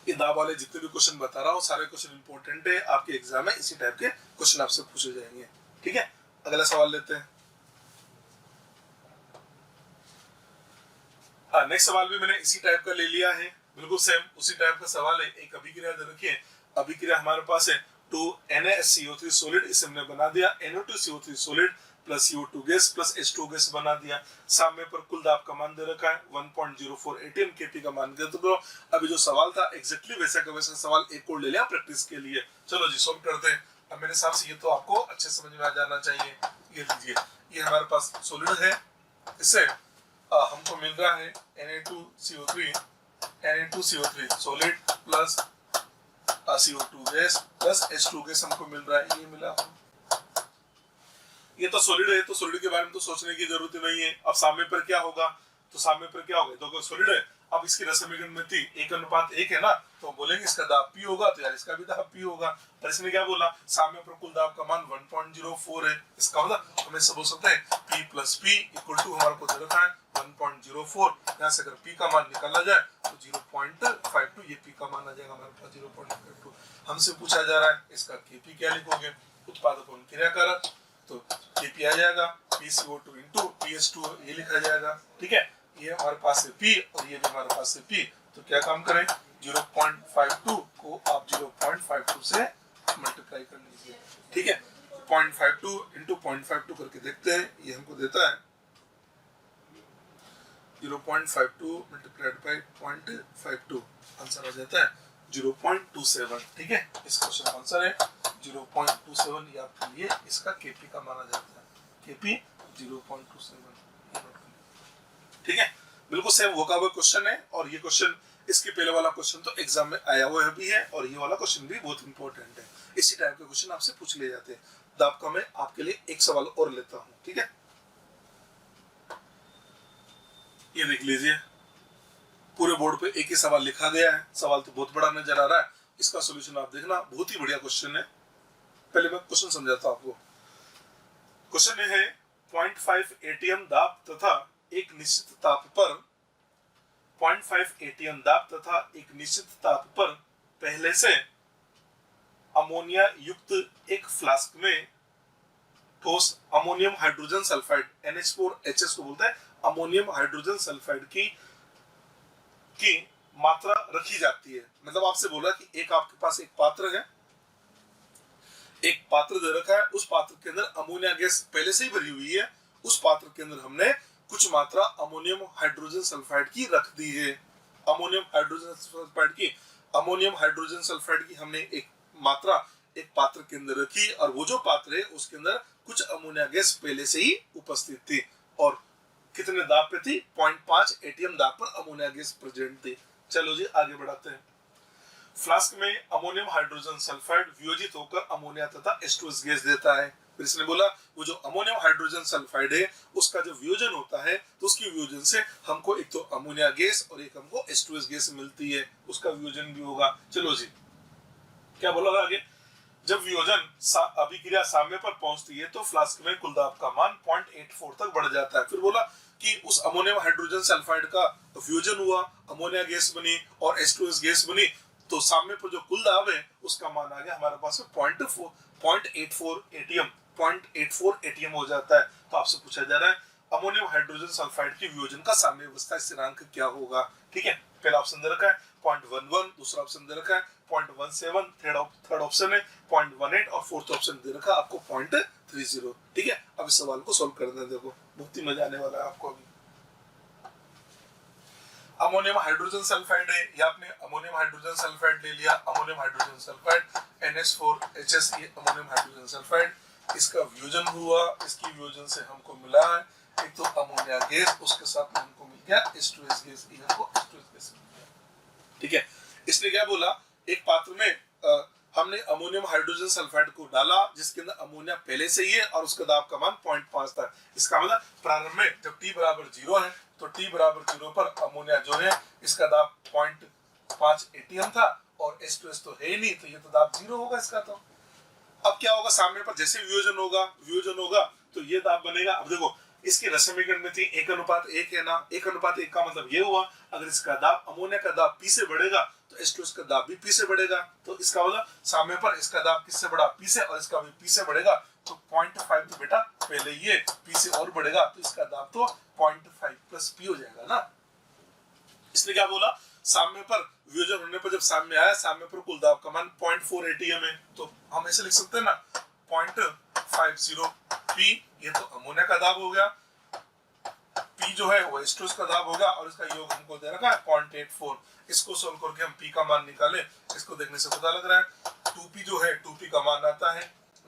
ये दाब वाले जितने भी क्वेश्चन बता रहा हूँ सारे क्वेश्चन इंपॉर्टेंट है, आपके एग्जाम में इसी टाइप के क्वेश्चन आपसे पूछे जाएंगे, ठीक है। अगला सवाल लेते हैं। हाँ, नेक्स्ट सवाल भी मैंने इसी टाइप का ले लिया है, बिल्कुल सेम उसी टाइप का सवाल है। एक अभिक्रिया दे रखी है, अभिक्रिया हमारे पास है 2NaCO3 सॉलिड, इसे हमने बना दिया NO2CO3 solid plus CO2 gas plus H2 gas बना दिया, सामने पर कुल दाब का मान दे रखा है 1.04 atm, Kp का मान दे दो। अभी जो सवाल था एग्जैक्टली वैसा का वैसा सवाल एक और ले लिया प्रैक्टिस के लिए। चलो जी सोल्व करते हैं। अब मेरे हिसाब से ये तो आपको अच्छे समझ में आ जाना चाहिए। ये लीजिए, ये हमारे पास सॉलिड है, इससे हमको मिल रहा है Na2CO3 solid plus CO2 gas plus H2 gas हमको मिल रहा है, ये मिला। ये तो सॉलिड है, तो सॉलिड के बारे में तो सोचने की जरूरत ही नहीं है। अब साम्य पर क्या होगा, तो साम्य पर क्या होगा, तो सॉलिड है। अब इसकी रसमीकरण में 1:1 है ना, तो बोलेंगे इसका दाब P होगा, तो यार इसका भी दाब P होगा। पर इसने क्या बोला, साम्य पर कुल दाब का मान 1.04 है। इसका मतलब हमें सब हो सकता है P plus P equal to हमारे को दे रखा है 1.04। यहाँ से अगर P का मान निकाला जाए तो 0.52, ये P का मान आ जाएगा हमारे पास 0.52। हमसे पूछा जा रहा है इसका Kp क्या लिखोगे, उत्पादक और क्रियाकारक, तो Kp आ जाएगा PCO2 इंटू PS2, ये लिखा जाएगा। ठीक है, ये हमारे पास है P और ये भी हमारे पास है P, तो क्या काम करें, 0.52 को आप 0.52 से मल्टीप्लाई कर लीजिए। ठीक है, 0.52 इंटू 0.52 करके देखते हैं, ये हमको देता है 0.52 मल्टीप्लाइड बाई 0.52, आंसर आ जाता है 0.27। ठीक है, इस क्वेश्चन का आंसर है 0.27। ये आपके लिए इसका Kp का माना जाता है, Kp 0.27। ठीक है, बिल्कुल सेम वोकाबुलरी क्वेश्चन है, और ये क्वेश्चन इसके पहले वाला क्वेश्चन तो एग्जाम में आया हुआ भी है, और ये वाला क्वेश्चन भी बहुत इंपॉर्टेंट है। इसी टाइप के क्वेश्चन आपसे पूछ लिए जाते हैं। तो आपका मैं आपके लिए एक सवाल और लेता हूं। ठीक है, ये देख लीजिए, पूरे बोर्ड पे एक ही सवाल लिखा गया है। सवाल तो बहुत बड़ा नजर आ रहा है, इसका सॉल्यूशन आप देखना, बहुत ही बढ़िया क्वेश्चन है। पहले मैं क्वेश्चन समझाता हूं आपको। क्वेश्चन है 0.5 एटीएम दाब तथा एक निश्चित ताप पर 0.5 एटीएम दाब तथा एक निश्चित ताप पर पहले से अमोनिया युक्त एक फ्लास्क में ठोस अमोनियम हाइड्रोजन सल्फाइड NH4HS को बोलता है अमोनियम हाइड्रोजन सल्फाइड की मात्रा रखी जाती है। मतलब आपसे बोला कि एक आपके पास एक पात्र है, एक पात्र दे रखा है, उस पात्र के अंदर अमोनिया गैस पहले से ही भरी हुई है, उस पात्र के अंदर हमने कुछ मात्रा अमोनियम हाइड्रोजन सल्फाइड की रख दी है। अमोनियम हाइड्रोजन सल्फाइड की हमने एक मात्रा एक पात्र के अंदर रखी, और वो जो पात्र है उसके अंदर कुछ अमोनिया गैस पहले से ही उपस्थित थी, और कितने दाब पे थी, 0.5 एटीएम दाब पर अमोनिया गैस प्रेजेंट थी। चलो जी आगे बढ़ाते हैं। फ्लास्क में अमोनियम हाइड्रोजन सल्फाइड वियोजित होकर अमोनिया तथा H2S गैस देता है। फिर इसने बोला वो जो अमोनियम हाइड्रोजन सल्फाइड है उसका जो वियोजन होता है, तो उसकी वियोजन से हमको एक तो अमोनिया गैस और एक हमको H2S गैस मिलती है, उसका वियोजन भी होगा। चलो जी क्या बोला आगे, जब वियोजन अभिक्रिया साम्य पर पहुंचती है तो फ्लास्क में कुल दाब का मान 0.84 तक बढ़ जाता है। फिर बोला कि उस अमोनियम हाइड्रोजन सल्फाइड का वियोजन हुआ, अमोनिया गैस बनी और H2S गैस बनी, तो साम्य पर जो कुल दाब है उसका मान आ गया हमारे पास 0.84 एटीएम हो जाता है। तो आपसे पूछा जा रहा है अमोनियम हाइड्रोजन सल्फाइड की वियोजन का साम्य अवस्था स्थिरांक क्या होगा। ठीक है, पहला ऑप्शन दे रखा है 0.11, दूसरा ऑप्शन दे रखा है 0.17, थर्ड ऑप्शन है 0.18 और फोर्थ ऑप्शन दे रखा है आपको 0.30। ठीक है, अब इस सवाल को सोल्व करना, देखो बहुत ही मजा आने वाला है आपको। अभी अमोनियम हाइड्रोजन सल्फाइड है, या आपने अमोनियम हाइड्रोजन सल्फाइड ले लिया, अमोनियम हाइड्रोजन सल्फाइड NH4HS, ये अमोनियम हाइड्रोजन सल्फाइड, इसका वियोजन हुआ, इसकी वियोजन से हमको मिला है एक तो अमोनिया गैस, उसके साथ में हमको मिल गया H2S गैस, ये हमको H2S गैस मिल गया। ठीक है, इसने क्या बोला, एक पात्र में हमने अमोनियम हाइड्रोजन सल्फाइड को डाला जिसके अंदर अमोनिया पहले से ही है और उसका दाब का मान 0.5 था। इसका मतलब प्रारंभ में जब T बराबर 0 है तो T बराबर 0 पर अमोनिया जो है इसका दाब 0.5 एटीएम था, और H2S तो है ही नहीं, तो ये तो दाब 0 होगा इसका। तो अब क्या होगा, सामने पर जैसे वियोजन होगा तो ये दाब बनेगा। अब देखो इसकी रसमीकरण में थी 1:1 है ना, 1:1 का मतलब ये हुआ अगर इसका दाब अमोनिया का दाब P से बढ़ेगा तो H2S का दाब भी P से बढ़ेगा। तो इसका मतलब सामने पर इसका दाब किससे बढ़ा, P से, और इसका भी P से बढ़ेगा, तो 0.5 तो बेटा पहले ये P से और बढ़ेगा, तो इसका दाब तो 0.5 प्लस P हो जाएगा ना। इसने क्या बोला, साम्य पर वियोजन होने पर जब साम्य आया, साम्य पर कुल दाब का मान 0.4 एटीएम है, तो हम ऐसे लिख सकते हैं ना 0.50 P, ये तो अमोनिया का दाब हो गया, P जो है वो H2S का दाब होगा, और इसका योग हमको दे रखा है 0.84। इसको सोल्व करके हम P का मान निकालें, इसको देखने से पता लग रहा है 2P जो है 2P का मान आता है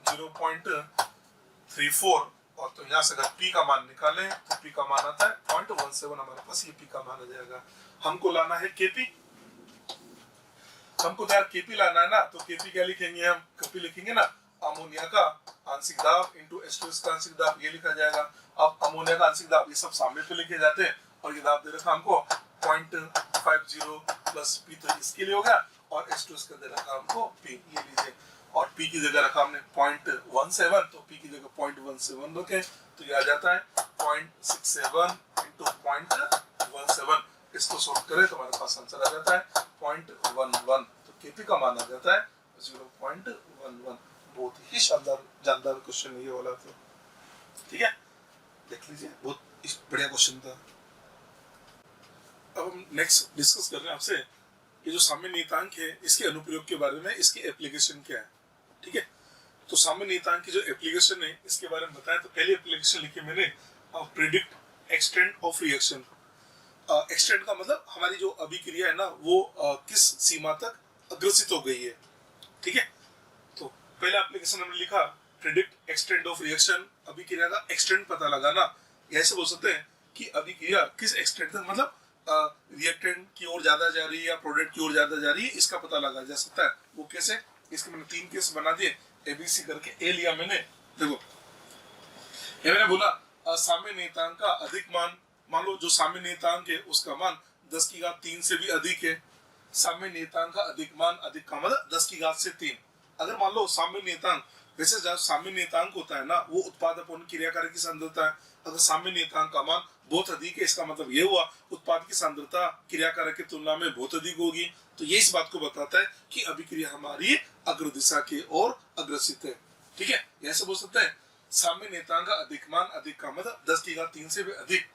0.34, और तो यहाँ से अगर P का मान निकालें तो P का मान आता है 0.17, हमारे पास ये P का मान आ जाएगा। हमको लाना है Kp, हमको यार Kp लाना है ना, तो Kp क्या लिखेंगे हम, Kp लिखेंगे ना अमोनिया का आंशिक दाब इंटू H2S का आंशिक दाब, ये लिखा जाएगा। अब अमोनिया का आंशिक दाब, ये सब सामने पे लिखे जाते हैं, और ये दाब दे रखा हमको 0.50 प्लस P, तो इसके लिए हो गया, और H2S का दे रखा हमको P, ये लीजिए, और P की जगह रखा हमने 0.17, तो P की जगह 0.17 रखे, तो ये आ जाता है 0.67 इंटू 0.17, इसको सॉल्व करें तो हमारे पास आंसर आ जाता है 0.11, तो KP का मान आ जाता है 0.11। बहुत ही शानदार जानदार क्वेश्चन ये वाला, तो ठीक है, देख लीजिए, बहुत बढ़िया क्वेश्चन था। अब हम नेक्स्ट डिस्कस कर रहे हैं आपसे, ये जो साम्य नियतांक है इसके अनुप्रयोग के बारे में, इसकी एप्लीकेशन क्या है, ठीक है। तो साम्य नियतांक की जो एप्लीकेशन है इसके बारे में बताया, तो पहली एप्लीकेशन लिखी मैंने, predict extent of reaction. Extent का मतलब हमारी जो अभिक्रिया है ना वो किस सीमा तक अग्रसित हो गई है, ठीक है। तो पहला एप्लीकेशन हमने लिखा प्रेडिक्ट एक्सटेंट ऑफ रिएक्शन, अभिक्रिया का एक्सटेंट पता लगाना। ऐसे बोल सकते हैं कि अभिक्रिया किस एक्सटेंट तक, मतलब रिएक्टेंट की ओर ज्यादा जा रही है या प्रोडक्ट की ओर ज्यादा जा रही है, इसका पता लगाया जा सकता है। वो कैसे, इसके मैंने 3 केस बना दिए, ABC करके। ए लिया मैंने, देखो ये मैंने बोला साम्य नियतांक का अधिक मान, मान लो जो साम्य नियतांक है उसका मान 10 की घात 3 से भी अधिक है। साम्य नियतांक का अधिक मान, अधिक का मतलब 10 की घात से 3। अगर मान लो साम्य नियतांक, वैसे जब साम्य नियतांक होता है ना वो उत्पाद अपॉन क्रियाकारक की सांद्रता है। अगर साम्य नियतांक का मान बहुत अधिक है, इसका मतलब ये हुआ उत्पाद की सांद्रता क्रियाकारक की तुलना में बहुत अधिक होगी। तो ये इस बात को बताता है कि अभिक्रिया हमारी अग्र दिशा की ओर अग्रसित है, ठीक है। ऐसे बोल सकते हैं साम्य नियतांक का अधिक मान, अधिक का मतलब 10 की घात 3 से भी अधिक,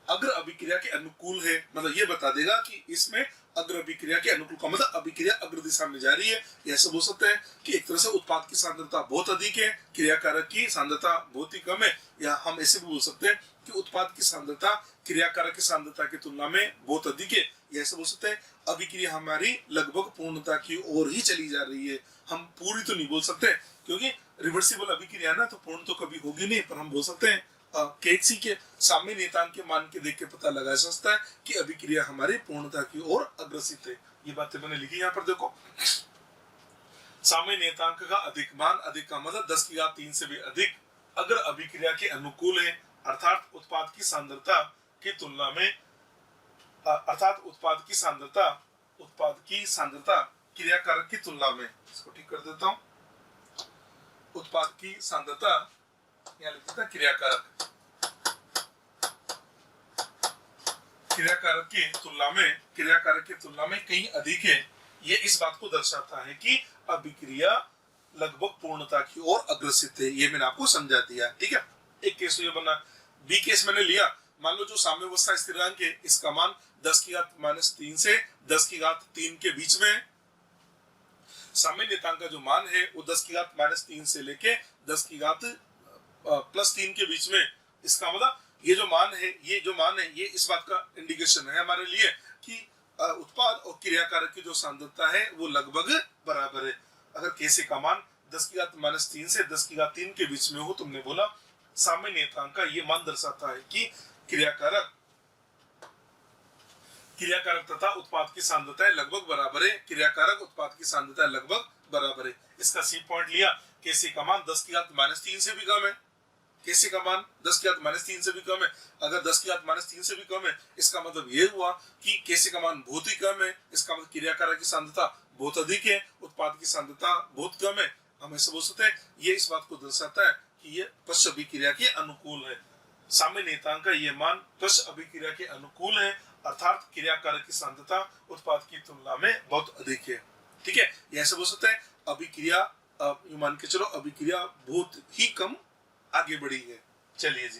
अग्र अभिक्रिया के अनुकूल है, मतलब ये बता देगा कि इसमें अग्र अभिक्रिया के अनुकूल का मतलब अभिक्रिया अग्र दिशा में जा रही है। ऐसे बोल सकते हैं कि एक तरह से उत्पाद की सांद्रता बहुत अधिक है, क्रियाकारक की सांद्रता बहुत ही कम है, या हम ऐसे भी बोल सकते हैं कि उत्पाद की सांद्रता क्रियाकारक की सांद्रता की तुलना में बहुत अधिक है। ऐसे बोल सकते हैं अभिक्रिया हमारी लगभग पूर्णता की ओर ही चली जा रही है। हम पूरी तो नहीं बोल सकते क्योंकि रिवर्सिबल अभिक्रिया ना, तो पूर्ण तो कभी होगी नहीं, पर हम बोल सकते हैं KC के साम्य नियतांक के मान के देख के पता लगा सकता है कि अभिक्रिया हमारी पूर्णता की ओर अग्रसित है। ये बातें मैंने लिखी यहाँ पर, देखो साम्य नियतांक का अधिक मान, अधिक का मतलब 10 की घात 3 से भी अधिक, अगर अभिक्रिया के अनुकूल है, अर्थात उत्पाद की सांद्रता की तुलना में, अर्थात उत्पाद की सांद्रता क्रियाकारक की तुलना में, इसको ठीक कर देता हूँ, उत्पाद की सांद्रता यहाँ लिख देता क्रियाकारक की तुलना में कहीं अधिक है। ये इस बात को दर्शाता है कि अभिक्रिया लगभग पूर्णता की ओर अग्रसित है। ये मैंने आपको समझा दिया, ठीक है। एक केस ये बना, बी केस मैंने लिया, मान लो जो साम्यावस्था स्थिरांक है इसका मान 10 की घात -3 से 10 की घात 3 के बीच में है। साम्य नियतांक का जो मान है वो 10 की घात -3 से लेके 10 की घात +3 के बीच में। इसका मतलब ये जो मान है ये इस बात का इंडिकेशन है हमारे लिए कि उत्पाद और क्रियाकारक की जो सांद्रता है वो लगभग बराबर है। अगर KC का मान 10 की घात -3 से 10 की घात 3 के बीच में हो, तुमने बोला साम्य नियतांक का ये मान दर्शाता है कि क्रियाकारक तथा उत्पाद की सांद्रता लगभग बराबर है, क्रियाकारक उत्पाद की सांद्रता लगभग बराबर है। इसका C पॉइंट लिया, KC का मान 10 की घात -3 से भी कम है, KC का मान 10 की घात -3 से भी कम है। अगर 10 की घात -3 से भी कम है, इसका मतलब ये हुआ कि KC का मान बहुत ही कम है, इसका मतलब क्रियाकारक की सांद्रता बहुत अधिक है, उत्पाद की सांद्रता बहुत कम है। हम ऐसे बोल सकते हैं ये इस बात को दर्शाता है कि ये पश्च अभिक्रिया के अनुकूल है। साम्य नियतांक का ये मान पश्च अभिक्रिया के अनुकूल है, अर्थात क्रियाकारक की सांद्रता उत्पाद की तुलना में बहुत अधिक है, ठीक है। ऐसे बोल सकते हैं अभिक्रिया, मान के चलो अभिक्रिया बहुत ही कम आगे बढ़ी है। चलिए जी,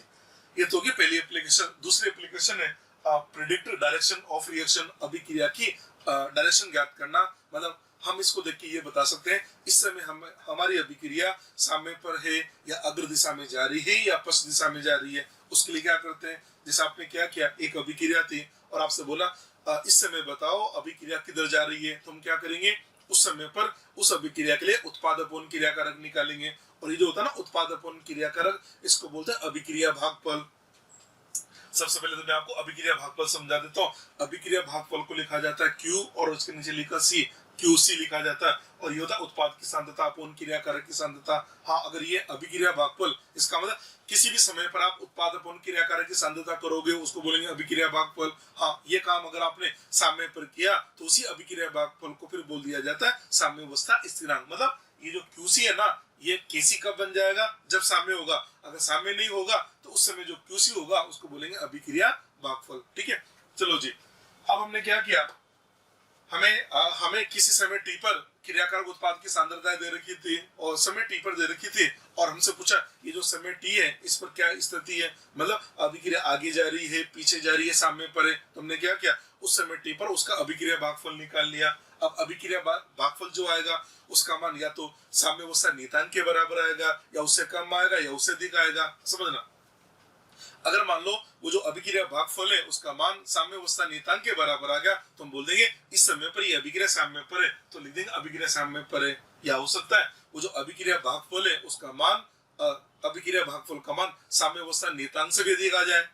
ये तो होगी पहली एप्लीकेशन। दूसरी एप्लीकेशन है प्रेडिक्ट डायरेक्शन ऑफ रिएक्शन, अभिक्रिया की डायरेक्शन ज्ञात करना। मतलब हम इसको देख के ये बता सकते हैं इस समय हमारी अभिक्रिया साम्य पर है या अग्र दिशा में जा रही है या पश्च दिशा में जा रही है। उसके लिए क्या करते हैं, जैसे आपने क्या किया, एक अभिक्रिया थी और आपसे बोला इस समय बताओ अभिक्रिया किधर जा रही है, तो हम क्या करेंगे उस समय पर उस अभिक्रिया के लिए उत्पाद अपॉन क्रियाकारक निकालेंगे। और ये जो होता है ना उत्पाद अपॉन क्रियाकारक, इसको बोलते हैं अभिक्रिया भागफल। सबसे पहले तो मैं आपको अभिक्रिया भागफल समझा देता हूँ। अभिक्रिया भागफल को लिखा जाता है Q और उसके नीचे लिखा C। QC लिखा जाता है, और ये होता है उत्पाद की सांद्रता अपॉन क्रियाकारक की सांद्रता। हाँ, अगर ये अभिक्रिया भागफल, इसका मतलब किसी भी समय पर आप उत्पाद अपॉन क्रियाकारक की सांद्रता करोगे उसको बोलेंगे अभिक्रिया भागफल। हाँ, ये काम अगर आपने साम्य पर किया तो उसी अभिक्रिया भागफल को फिर बोल दिया जाता है साम्यावस्था स्थिरांक। मतलब ये जो QC है ना, ये KC कब बन जाएगा, जब साम्य होगा। अगर साम्य नहीं होगा तो उस समय जो QC होगा उसको बोलेंगे अभिक्रिया भागफल। ठीक है, चलो जी, अब हमने क्या किया, हमें किसी समय T पर क्रियाकारक उत्पाद की सांद्रता दे रखी थी और समय T पर दे रखी थी, और हमसे पूछा ये जो समय T है इस पर क्या स्थिति है, मतलब अभिक्रिया आगे जा रही है, पीछे जा रही है, साम्य पर है। तो हमने क्या किया, उस समय T पर उसका अभिक्रिया भागफल निकाल लिया। अब अभिक्रिया भागफल जो आएगा उसका मान या तो साम्यावस्था नियतांक के बराबर आएगा, या उससे कम आएगा, या उससे अधिक आएगा। समझना, अगर मान लो वो जो अभिक्रिया भागफल है उसका मान साम्यावस्था नियतांक के बराबर आ गया तो हम बोल देंगे इस समय पर ये अभिक्रिया साम्य पर है, तो लिख देंगे अभिक्रिया साम्य पर है। या हो सकता है वो जो अभिक्रिया भागफल है उसका मान अभिक्रिया भागफल का मान साम्यावस्था नियतांक से भी अधिक आ जाए,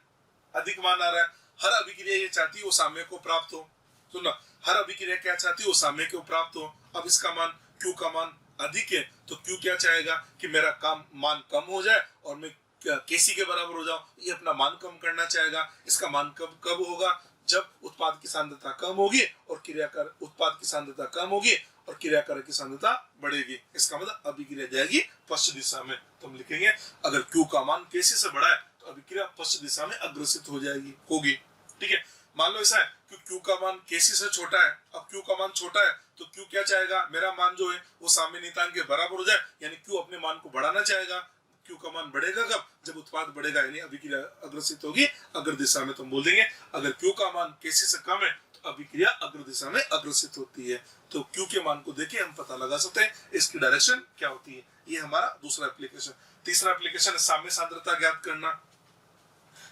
अधिक मान आ रहा है। हर अभिक्रिया ये चाहती है वो साम्य को प्राप्त हो। सुनना, हर अभिक्रिया क्या चाहती है, वो साम्य को प्राप्त हो। अब इसका मान Q का मान अधिक है तो Q क्या चाहेगा कि मेरा काम मान कम हो जाए और मैं KC के बराबर हो जाऊं, ये अपना मान कम करना चाहेगा। इसका मान कब होगा, जब उत्पाद की सांद्रता कम होगी और क्रियाकारक उत्पाद की सांद्रता कम होगी और क्रियाकारक की सांद्रता बढ़ेगी। इसका मतलब अभिक्रिया जाएगी पश्चिम दिशा में। तो हम लिखेंगे अगर Q का मान KC से बड़ा है तो अभिक्रिया पश्चिम दिशा में अग्रसित हो जाएगी, होगी। ठीक है, मान लो ऐसा है कि Q का मान KC से छोटा है। अब Q का मान छोटा है तो Q क्या चाहेगा, मेरा मान जो है वो साम्य नियतांक के बराबर हो जाए, यानी Q अपने मान को बढ़ाना चाहेगा। Q का मान बढ़ेगा कब, जब उत्पाद बढ़ेगा, यानी अभिक्रिया अग्रसित होगी अग्र दिशा में। तो हम बोल देंगे अगर Q का मान KC से कम है तो अभिक्रिया अग्र दिशा में अग्रसित होती है। तो Q के मान को देके हम पता लगा सकते हैं इसकी डायरेक्शन क्या होती है। ये हमारा दूसरा एप्लीकेशन। तीसरा एप्लीकेशन है साम्य सांद्रता ज्ञात करना।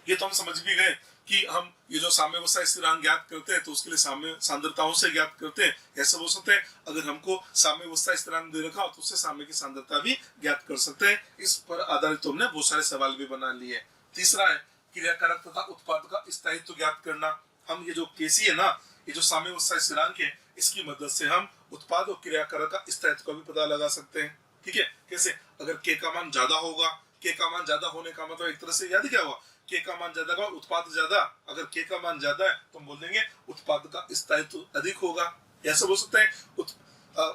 ये तो हम समझ भी गए कि हम ये जो साम्यावस्था स्थिरांक ज्ञात करते हैं तो उसके लिए साम्य सांद्रताओं से ज्ञात करते हैं। ऐसा हो सकता है अगर हमको साम्यावस्था स्थिरांक दे रखा हो तो उससे साम्य की सांद्रता भी ज्ञात कर सकते हैं। इस पर आधारित तो हमने बहुत सारे सवाल भी बना लिए। तीसरा है क्रियाकारक तथा उत्पाद का स्थायित्व ज्ञात करना। हम ये जो KC है ना, ये जो साम्यावस्था स्थिरांक है, इसकी मदद से हम उत्पाद और क्रियाकारक का स्थायित्व का भी पता लगा सकते हैं। ठीक है, कैसे, अगर K का मान ज्यादा होगा, K का मान ज्यादा होने का मतलब एक तरह से याद क्या हुआ, K का मान ज्यादा का उत्पाद ज्यादा। अगर K का मान ज्यादा है तो हम बोल देंगे उत्पाद का स्थायित्व अधिक होगा। ऐसा बोल सकते हैं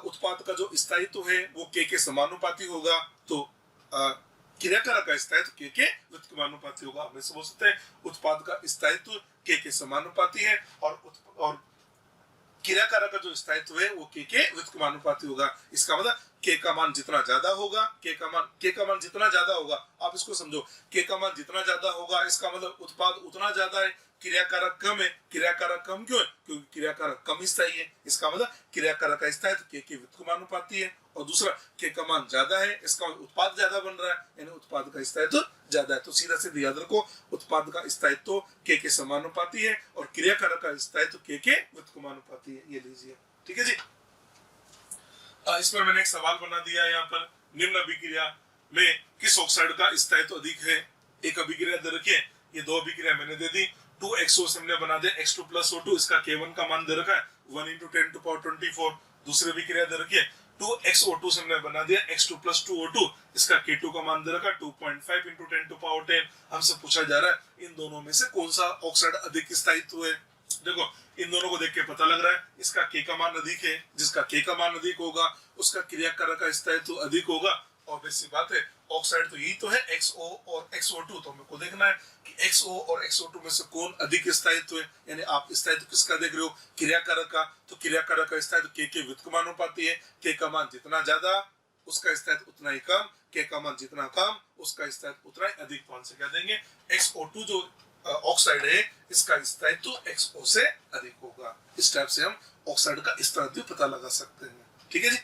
उत्पाद का जो स्थायित्व है वो K के समानुपाती होगा, तो क्रियाकारक का स्थायित्व K के व्युत्क्रमानुपाती होगा। हम ऐसे बोल सकते हैं उत्पाद का स्थायित्व K के समानुपाती है और क्रियाकारक का जो स्थायित्व है वो K के व्युत्क्रमानुपाती होगा। इसका मतलब K का मान जितना ज्यादा होगा, K का मान जितना ज्यादा होगा, आप इसको समझो, K का मान जितना ज्यादा होगा इसका मतलब उत्पाद उतना ज्यादा है, क्रियाकारक कम है। क्रियाकारक कम क्यों है, क्योंकि क्रियाकारक कम स्थायी है। इसका मतलब क्रियाकारक का स्थायित्व K के व्युत्क्रमानुपाती है। और दूसरा, K का मान ज्यादा है, इसका उत्पाद ज्यादा बन रहा है, यानी उत्पाद का स्थायित्व ज्यादा है। तो सीधा सीधा याद रखो, उत्पाद का स्थायित्व K के समानुपाती है और क्रियाकारक का स्थायित्व K के व्युत्क्रमानुपाती है। ये लीजिए, ठीक है जी। इस पर मैंने एक सवाल बना दिया है यहाँ पर, निम्न अभिक्रिया में किस ऑक्साइड का स्थायित्व अधिक है। एक अभिक्रिया दे रखी है, ये दो अभिक्रिया मैंने दे दी। 2XO से हमने बना दिया X2 + O2, इसका K1 का मान दे रखा है 1 × 10⁻24। दूसरी अभिक्रिया दे रखी है 2XO2 से हमने बना दिया X2 + 2O2, इसका K2 का मान दे रखा है 2.5 × 10⁻10। हमसे पूछा जा रहा है इन दोनों में से कौन सा ऑक्साइड अधिक स्थायित्व है। देखो, इन दोनों को देख के पता लग रहा है इसका K का मान अधिक है, जिसका K का मान अधिक होगा उसका क्रियाकारक का स्थायित्व अधिक होगा। ऑब्वियस सी बात है, ऑक्साइड तो यही तो है XO और XO2, तो हमको देखना है कि XO और XO2 में से कौन अधिक स्थायित्व है। यानी आप स्थायित्व किसका देख रहे हो, क्रियाकारक का, तो क्रियाकारक का स्थायित्व K के व्युत्क्रमानुपाती है। K का मान जितना ज्यादा उसका स्थायित्व उतना ही कम, K का मान जितना कम उसका स्थायित्व उतना ही अधिक। तो आंसर क्या देंगे, XO2 जो ऑक्साइड है इसका स्थायित्व XO से अधिक होगा। इस टाइप से हम ऑक्साइड का स्थायित्व पता लगा सकते हैं। ठीक है जी।